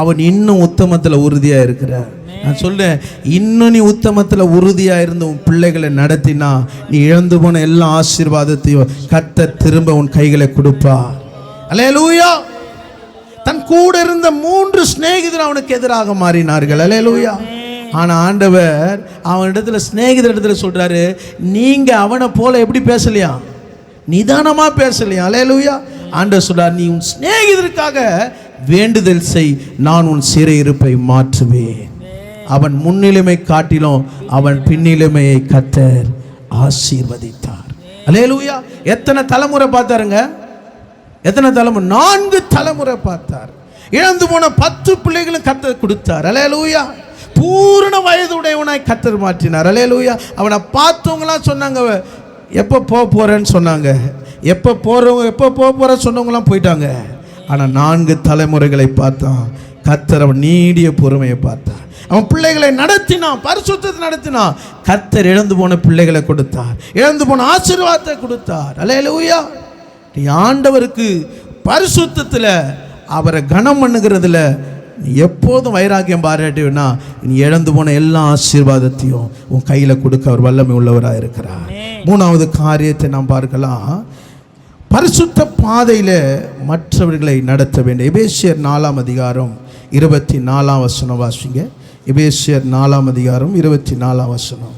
அவன் இன்னும் உத்தமத்தில் உறுதியா இருக்கிறார். நான் சொல்றேன், இன்னும் நீ உத்தமத்தில் உறுதியா இருந்து உன் பிள்ளைகளை நடத்தினா நீ இழந்து போன எல்லா ஆசீர்வாதத்தையும் கர்த்தர் திரும்ப உன் கைகளை கொடுப்பா. அல்லேலூயா. தன் கூட இருந்த 3 சிநேகிதர் அவனுக்கு எதிராக மாறினார்கள். அல்லேலூயா. ஆனா ஆண்டவர் அவனிடத்துல சிநேகிதர் இடத்துல சொல்றாரு, நீங்க அவனை போல எப்படி பேசலையா? நிதானமா பேசலையா? அல்லேலூயா. ஆண்டவர் சொல்றார், நீ உன் சிநேகிதருக்காக வேண்டுதல் செய், நான் உன் சிறையிருப்பை மாற்றுவேன். அவன் முன்னிலைமை காட்டிலும் அவன் பின்னிலைமையை கர்த்தர் ஆசீர்வதித்தார். அல்லேலூயா. எத்தனை தலைமுறை பார்த்தாருங்க? எத்தனை தலைமுறை? 4 தலைமுறை பார்த்தார். இழந்து போன 10 பிள்ளைகளும் கர்த்தர் கொடுத்தார். அல்லேலூயா. பூரண வயது உடையவனாய் கர்த்தர் மாற்றினார். அல்லேலூயா. அவனை பார்த்தவங்களாம் சொன்னாங்க, எப்போ போறேன்னு சொன்னாங்க. எப்போ போற சொன்னவங்களாம் போயிட்டாங்க. ஆனால் 4 தலைமுறைகளை பார்த்தான் கர்த்தர். அவன் நீடிய பொறுமையை பார்த்தான். அவன் பிள்ளைகளை நடத்தினான், பரிசுத்தத்தை நடத்தினான். கர்த்தர் இழந்து போன பிள்ளைகளை கொடுத்தார், இழந்து போன ஆசீர்வாதத்தை கொடுத்தார். அல்லேலூயா. நீ ஆண்டவருக்கு பரிசுத்தத்தில் அவரை கனம் பண்ணுகிறதுல நீ எப்போதும் வைராக்கியம் பாராட்டினா நீ இழந்து போன எல்லா ஆசீர்வாதத்தையும் உன் கையில் கொடுக்க அவர் வல்லமை உள்ளவராக இருக்கிறார். 3வது காரியத்தை நாம் பார்க்கலாம். பரிசுத்த பாதையில் மற்றவர்களை நடத்த வேண்டும். எபேசியர் 4ஆம் அதிகாரம் 24ஆம் வசனம் வாசிங்க. எபேசியர் 4ஆம் அதிகாரம் 24ஆம் வசனம்.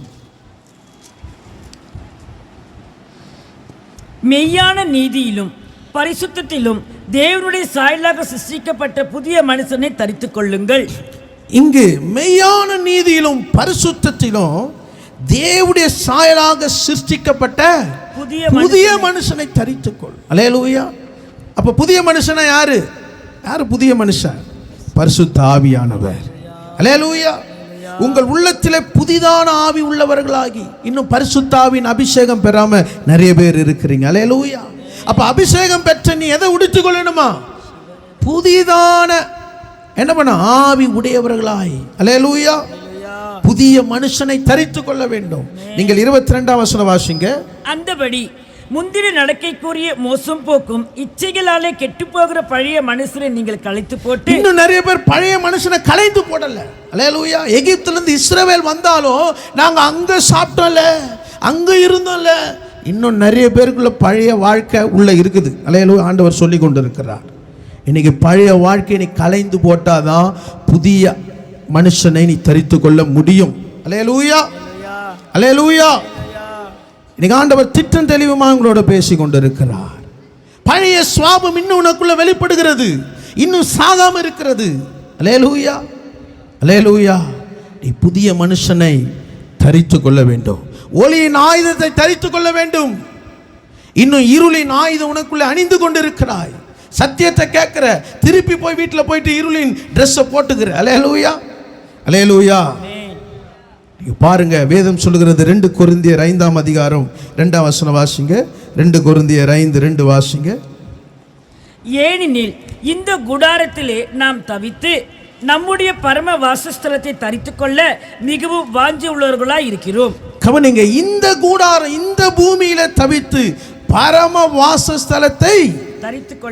மெய்யான நீதியிலும் பரிசுத்தத்திலும் தேவனுடைய சாயலாக சிருஷ்டிக்கப்பட்ட புதிய மனுஷனை தரித்துக் கொள்ளுங்கள். இங்கு மெய்யான நீதியிலும் பரிசுத்தத்திலும் தேவனுடைய சாயலாக சிருஷ்டிக்கப்பட்ட புதிய மனுஷனை தரித்துக்கொள். அல்லேலூயா. அப்ப புதிய மனுஷனா யாரு? புதிய மனுஷன்? பரிசுத்த ஆவியானவர். அல்லேலூயா. உங்கள் உள்ளத்திலே புதிதான ஆவி உள்ளவர்களாகி இன்னும் பரிசுத்த ஆவியின் அபிஷேகம் பெறாம நிறைய பேர் இருக்கிறீங்க. அல்லேலூயா. அப்ப அபிஷேகம் பெற்ற நீ எதை உடுத்திக் கொள்ளணுமா? புதிதான என்ன பண்ண ஆவி உடையவர்களாய். அல்லேலூயா. புதிய மனுஷனை தரித்துக் கொள்ள வேண்டும். நீங்கள் 22ஆம் வசனம் வாசிங்க. அந்தபடி முந்தின நடக்கைக்குரிய மோசம் போக்கும் இச்சைகளாலே கெட்டுப்போகிற பழைய மனுஷரை நீங்கள் களைத்து போட்டு. இன்னும் நிறைய பேர் பழைய மனுஷனை களைத்து போடல. அல்லேலூயா. எகிப்துல இருந்து இஸ்ரவேல் வந்தாலும் நாங்க அங்க சாப்பிட்டோம்ல, அங்க இருந்தோம்ல. இன்னும் நிறைய பேருக்குள்ள பழைய வாழ்க்கை உள்ள இருக்குது. அல்லேலூயா. ஆண்டவர் சொல்லி கொண்டு இருக்கிறார். இன்னைக்கு பழைய வாழ்க்கையை நீ களைந்து போட்டாதான் புதிய மனுஷனை நீ தரித்து கொள்ள முடியும். அல்லேலூயா, அல்லேலூயா. இன்னைக்கு ஆண்டவர் திட்டம் தெளிவுமா உங்களோட பேசி கொண்டிருக்கிறார். பழைய சுவாபம் இன்னும் உனக்குள்ள வெளிப்படுகிறது, இன்னும் சாகாம இருக்கிறது. அல்லேலூயா, அல்லேலூயா. நீ புதிய மனுஷனை தரித்து கொள்ள வேண்டும். ஒளியின் ஆயுதத்தை தரித்து கொள்ள வேண்டும். இன்னும் இருளின் ஆயுதம் உனக்குள்ள அணிந்து கொண்டிருக்கிறாய். சத்தியத்தை கேட்கிற, திருப்பி போய் வீட்டில் போயிட்டு இருளின் ட்ரெஸ்ஸை போட்டுக்கிற. அல்லேலூயா, அல்லேலூயா. பாருங்க, வேதம் சொல்லுகிறது 2 கொரிந்தியர் 5ஆம் அதிகாரம் 2ஆம் வசனம் வாசிங்க. 2 கொரிந்தியர் 5:2 வாசிங்க. ஏனெனில் இந்த குடாரத்திலே நாம் தவித்து நம்முடைய பரம வாசஸ்தலத்தை தரித்துக் கொள்ள மிகவும் வாஞ்சி உள்ளவர்களாய் இருக்கிறோம். கவனிங்க, இந்த கூடாரம், இந்த பூமியில தவித்து பரம வாசஸ்தலத்தை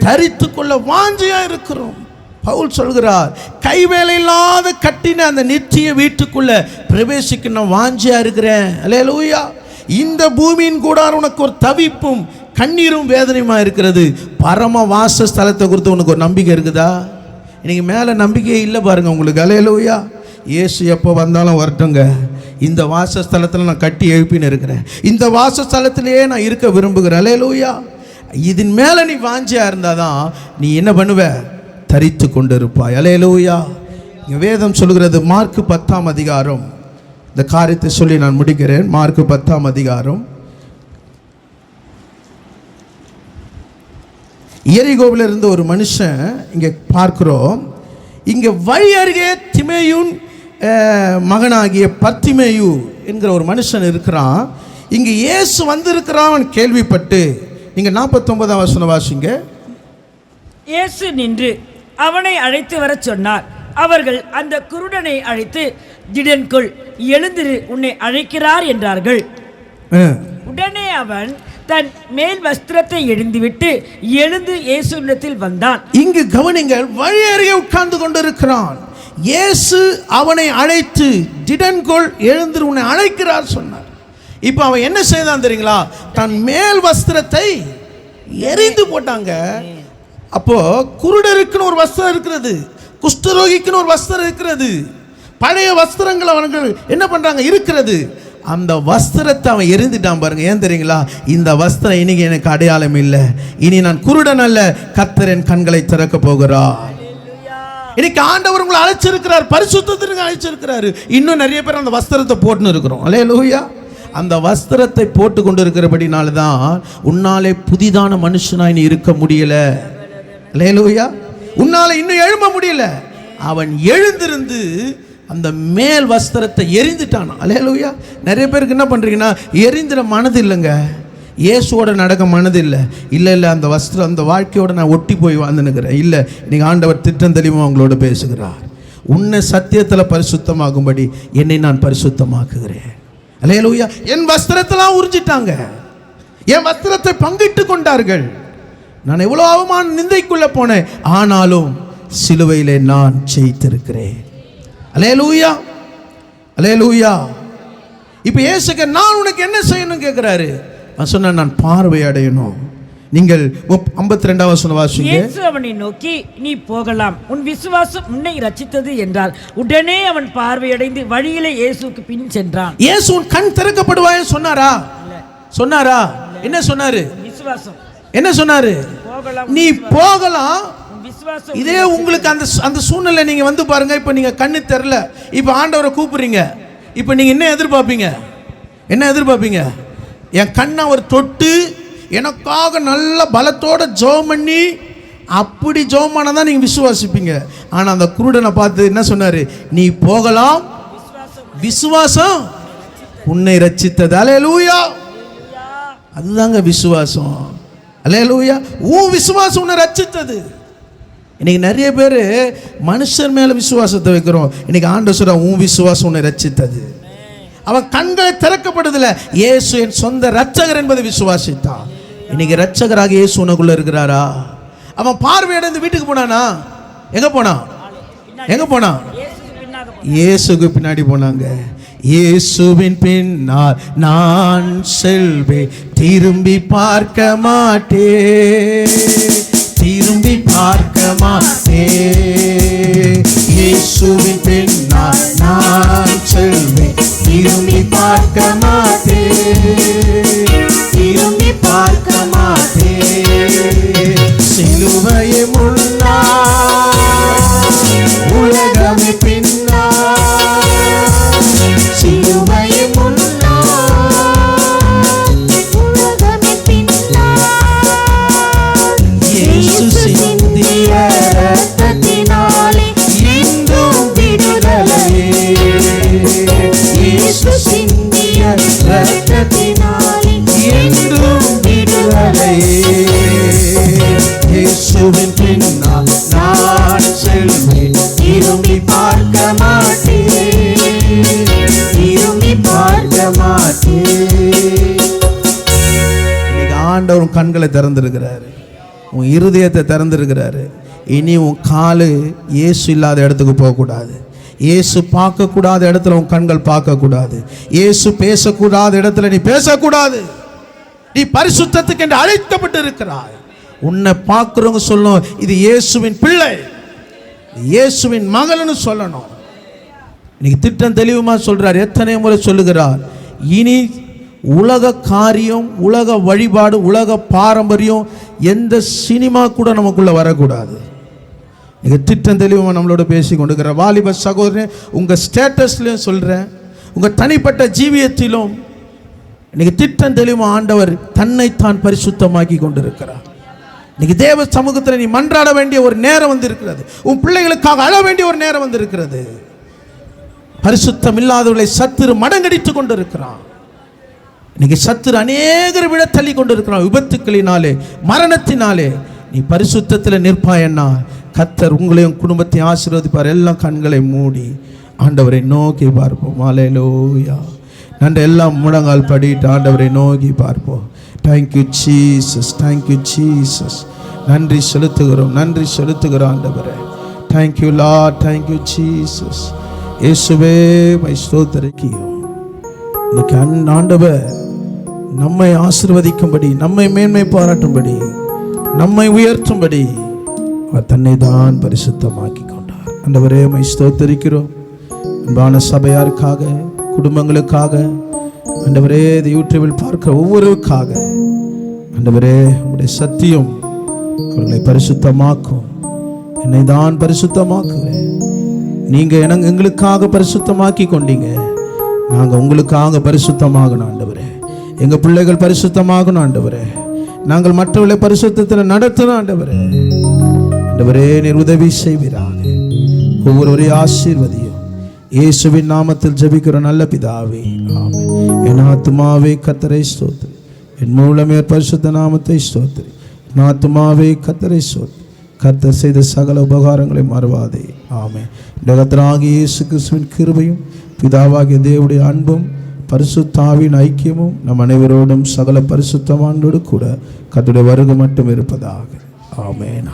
தரித்து கொள்ள வாஞ்சியா இருக்கிறோம். பவுல் சொல்கிறார், கைவேலை இல்லாத கட்டின அந்த நித்திய வீட்டுக்குள்ள பிரவேசிக்க நான் வாஞ்சியா இருக்கிறேன். அல்லேலூயா. இந்த பூமியின் கூடாரம் உனக்கு ஒரு தவிப்பும் கண்ணீரும் வேதனையுமா இருக்கிறது. பரம வாசஸ்தலத்தை குறித்து உனக்கு ஒரு நம்பிக்கை இருக்குதா? இன்னைக்கு மேலே நம்பிக்கையே இல்லை பாருங்க உங்களுக்கு. அல்லேலூயா. இயேசு எப்போ வந்தாலும் வரட்டுங்க, இந்த வாசஸ்தலத்தில் நான் கட்டி எழுப்பின்னு இருக்கிறேன், இந்த வாசஸ்தலத்திலேயே நான் இருக்க விரும்புகிறேன். அல்லேலூயா. இதன் மேலே நீ வாஞ்சியா இருந்தாதான் நீ என்ன பண்ணுவ? தரித்து கொண்டு இருப்பாய். அல்லேலூயா. வேதம் சொல்கிறது, மார்க்கு 10ஆம் அதிகாரம், இந்த காரியத்தை சொல்லி நான் முடிக்கிறேன். மார்க்கு 10ஆம் அதிகாரம், எரிகோவில் இருந்த ஒரு மனுஷன் இங்கே பார்க்கிறோம். இங்கே வழி அருகே திமேயுன் மகனாகிய பர்த்திமேயு என்கிற ஒரு மனுஷன் இருக்கிறான். இங்கே இயேசு வந்திருக்கிறான் கேள்விப்பட்டு, நீங்க 49ஆம் வசனம் வாசிங்க. இயேசு நின்று அவனை அழைத்து வர சொன்னார். அவர்கள் அந்த குருடனை அழைத்து, திடன்கொள், எழுந்திரு, உன்னை அழைக்கிறார் என்றார்கள். உடனே அவன் தன் மேல் வஸ்திரத்தை எழுந்துவிட்டு எழுந்து இயேசுவிடத்தில் வந்தான். இங்கு கவனிங்கள், வழி அருகே உட்கார்ந்து கொண்டிருக்கிறான். இயேசு அவனை அழைத்து, திடன்கொள், எழுந்திரு, உன்னை அழைக்கிறார் சொன்னார். இப்போ அவன் என்ன செய்தான் தெரியுங்களா? தன் மேல் வஸ்திரத்தை எரிந்து போட்டாங்க. அப்போ குருடருக்குன்னு ஒரு வஸ்திரம் இருக்கிறது, குஷ்டரோகிக்குன்னு ஒரு வஸ்திரம் இருக்கிறது, பழைய வஸ்திரங்கள் அவர்கள் என்ன பண்றாங்க இருக்கிறது. அந்த வஸ்திரத்தை அவன் எரிந்துட்டான் பாருங்க. ஏன் தெரியுங்களா? இந்த வஸ்திரம் இன்னைக்கு எனக்கு அடையாளம் இல்லை, இனி நான் குருடன் அல்ல, கர்த்தர் என் கண்களை திறக்க போகிறார். இன்னைக்கு ஆண்டவர் உங்களை அழைச்சிருக்கிறார், பரிசுத்தத்திற்கு அழைச்சிருக்கிறாரு. இன்னும் நிறைய பேர் அந்த வஸ்திரத்தை போட்டுன்னு இருக்கிறோம். அல்லேலூயா. அந்த வஸ்திரத்தை போட்டு கொண்டு இருக்கிறபடினால்தான் உன்னாலே புதிதான மனுஷனாய் நீ இருக்க முடியல. அல்லேலூயா. உன்னால இன்னும் எழும்ப முடியல. அவன் எழுந்திருந்து அந்த மேல் வஸ்திரத்தை எரிந்துட்டான். அல்லேலூயா. நிறைய பேருக்கு என்ன பண்றீங்கன்னா, எரிந்துட மனது இல்லைங்க, இயேசுவோட நடக்க மனது இல்லை. இல்லை அந்த வஸ்திரம், அந்த வாழ்க்கையோட நான் ஒட்டி போய் வாழ்ந்துனுக்கிறேன். இல்லை, இன்னைக்கு ஆண்டவர் திட்டம் தெளிவாக அவங்களோட பேசுகிறார். உன்னை சத்தியத்தில் பரிசுத்தமாகும்படி என்னை நான் பரிசுத்தமாக்குகிறேன். அல்லேலூயா. என் வஸ்திரத்தெல்லாம் உறிஞ்சிட்டாங்க, என் வஸ்திரத்தை பங்கிட்டு கொண்டார்கள். நான் எவ்வளோ அவமான நிந்தைக்குள்ள போனேன், ஆனாலும் சிலுவையிலே நான் ஜெயித்திருக்கிறேன். அல்லேலூயா, அல்லேலூயா. இப்போ இயேசுக்கு நான் உனக்கு என்ன செய்யணும் கேட்கிறாரு. நான் சொன்னேன், நான் பார்வை அடையணும். நீங்கள் 52ஆம் வசனம் வாசிங்க. இயேசு அவனை நோக்கி, நீ போகலாம், உன் விசுவாசம் உன்னை ரட்சித்தது என்றார். உடனே அவன் பார்வையடைந்து வழியிலே இயேசுவுக்கு பின் சென்றான். இயேசு உன் கண் திறக்கப்படுவாய் சொன்னாரா? சொன்னாரா? என்ன சொன்னாரு? விசுவாசம். என்ன சொன்னாரு? நீ போகலாம். இதே உங்களுக்கு அந்த சூழ்நிலை நீங்க வந்து பாருங்க. இப்ப நீங்க கண்ணு தெரியல, இப்ப ஆண்டவரை கூப்பிடுறீங்க. இப்ப நீங்க என்ன எதிர்பார்ப்பீங்க? என்ன எதிர்பார்ப்பீங்க? என் கண்ணை அவர் தொட்டு எனக்காக நல்ல பலத்தோட ஜெபம் பண்ணி, அப்படி ஜெபம் பண்ணாதான் நீங்க விசுவாசிப்பீங்க. ஆனா அந்த குருடனை பார்த்து என்ன சொன்னாரு? நீ போகலாம், விசுவாசம் உன்னை ரட்சித்தது. அல்லேலூயா. அதுதாங்க விசுவாசம். அல்லேலூயா. உன் விசுவாசம் உன்னை ரட்சித்தது. இன்னைக்கு நிறைய பேர் மனுஷர் மேல விசுவாசத்தை வைக்கிறோம். இன்னைக்கு ஆண்டவர் சொல்ற, உன் விசுவாசம் உன்னை ரட்சித்தது. அவன் கண்களை திறக்கப்படுதில்லை, இயேசு என் சொந்த ரட்சகர் என்பதை விசுவாசித்தான். இன்னைக்கு இரட்சகராக இயேசு உனக்குள்ள இருக்கிறாரா? அவன் பார்வையடைந்து வீட்டுக்கு போனானா? எங்க போனான்? எங்க போனான்? இயேசுக்கு பின்னாடி போனாங்க. இயேசுவின் பின்னால் நான் செல்வேன், திரும்பி பார்க்க மாட்டேன், திரும்பி பார்க்க மாட்டேன். இயேசுவின் பின்னால் நான் செல்வேன், திரும்பி பார்க்க மாட்டேன், திரும்பி பார்க்க மாட்டேன். சிலுவையை முன்னால், உலகமே பின்னால், சிலுவையை முன்னால், உலகமே பின்னால், இயேசு சிந்திய இரத்தத்தினாலே எங்கும் விடுதலையே. இயேசு சிந்திய இரத்தத்தினாலே எங்கும் விடுதலையே. இயேசுவின் பின்னால் நான் செல்வேன், திரும்பி பார்க்க மாட்டேன், திரும்பி பார்க்க மாட்டேன். இன்னைக்கு ஆண்டவர் உன் கண்களை திறந்திருக்கிறாரு, உன் இருதயத்தை திறந்திருக்கிறாரு. இனி உன் காலு இயேசு இல்லாத இடத்துக்கு போகக்கூடாது. இயேசு பார்க்கக்கூடாத இடத்துல உன் கண்கள் பார்க்கக்கூடாது. இயேசு பேசக்கூடாத இடத்துல நீ பேசக்கூடாது. நீ பரிசுத்தத்துக்கு என்று அழைக்கப்பட்டு இருக்கிறாய். உன்னை பார்க்குறவங்க சொல்லணும், இது இயேசுவின் பிள்ளை, இயேசுவின் மகள்னு சொல்லணும். இன்னைக்கு திட்டம் தெளிவுமா சொல்றார், எத்தனை முறை சொல்லுகிறார். இனி உலக காரியம், உலக வழிபாடு, உலக பாரம்பரியம், எந்த சினிமா கூட நமக்குள்ள வரக்கூடாது. நீங்க திட்டம் தெளிவாக நம்மளோட பேசி கொண்டிருக்கிற வாலிப சகோதரன், உங்க ஸ்டேட்டஸ்லையும் சொல்றேன், உங்க தனிப்பட்ட ஜீவியத்திலும் இன்னைக்கு திட்டம் தெளிவாக ஆண்டவர் தன்னைத்தான் பரிசுத்தமாக்கி கொண்டிருக்கிறார். இன்னைக்கு தேவ சமூகத்தில் நீ மன்றாட வேண்டிய ஒரு நேரம் வந்து இருக்கிறது. உன் பிள்ளைகளுக்காக அழ வேண்டிய ஒரு நேரம் வந்து இருக்கிறது. பரிசுத்தம் இல்லாதவர்களை சத்துரு மடங்கடித்து கொண்டிருக்கிறான். இன்னைக்கு சத்துரு அநேகர் விட தள்ளி கொண்டிருக்கிறான். விபத்துக்களினாலே, மரணத்தினாலே. நீ பரிசுத்தத்தில் நிற்பாயன்னா கர்த்தர் உங்களையும் குடும்பத்தையும் ஆசீர்வதிப்பார். எல்லாம் கண்களை மூடி ஆண்டவரை நோக்கி பார்ப்போம். அல்லேலூயா. நன்றி. எல்லாம் முழங்கால் படிட்டு ஆண்டவரை நோக்கி பார்ப்போம். Thank you Jesus, thank you Jesus. நன்றி செலுத்துகிறோம், நன்றி செலுத்துகிறோம் ஆண்டவரே. Thank you Lord, thank you Jesus. இயேசுவே மை ஸ்தோத்திரிக்கிறோம். இன்னைக்கு ஆண்டவர் நம்மை ஆசீர்வதிக்கும்படி, நம்மை மேன்மை பாராட்டும்படி, நம்மை உயர்த்தும்படி அவர் தன்னை தான் பரிசுத்தமாக்கி கொண்டார். ஆண்டவரே மை ஸ்தோத்திரிக்கிறோம். அன்பான சபையாருக்காக, குடும்பங்களுக்காக, ஆண்டவரே இந்த யூடியூபில் பார்க்கிற ஒவ்வொருவருக்காக ஆண்டவரே உங்களுடைய சத்தியம் அவர்களை பரிசுத்தமாக்கும். என்னை தான் பரிசுத்தமாக்குவேன். நீங்க எங்களுக்காக பரிசுத்தமாக்கி கொண்டீங்க, நாங்க உங்களுக்காக பரிசுத்தமாகணும் ஆண்டவரே. எங்க பிள்ளைகள் பரிசுத்தமாகணும் ஆண்டவரே. நாங்கள் மற்றவர்களை பரிசுத்தத்தில் நடத்தணும் ஆண்டவரே. ஆண்டவரே நீர் உதவி செய்வீராக. ஒவ்வொருவரையும் ஆசீர்வதியும். இயேசுவின் நாமத்தில் ஜெபிக்கிற நல்ல பிதாவே, ஆமென். என் ஆத்துமாவே கர்த்தரை ஸ்தோத்திரி, என் மூலமே பரிசுத்த நாமத்தை ஸ்தோத்திரி. என் ஆத்துமாவே கர்த்தரை ஸ்தோத்திரி, கர்த்தர் செய்த சகல உபகாரங்களை மறவாதே. ஆமென். கர்த்தராகிய இயேசு கிறிஸ்துவின் கிருபையும், பிதாவாகிய தேவனுடைய அன்பும், பரிசுத்த ஆவியின் ஐக்கியமும் நம் அனைவரோடும் சகல பரிசுத்தவான்களோடு கூட கர்த்தருடைய வருகை மட்டும் இருப்பதாக. ஆமென்.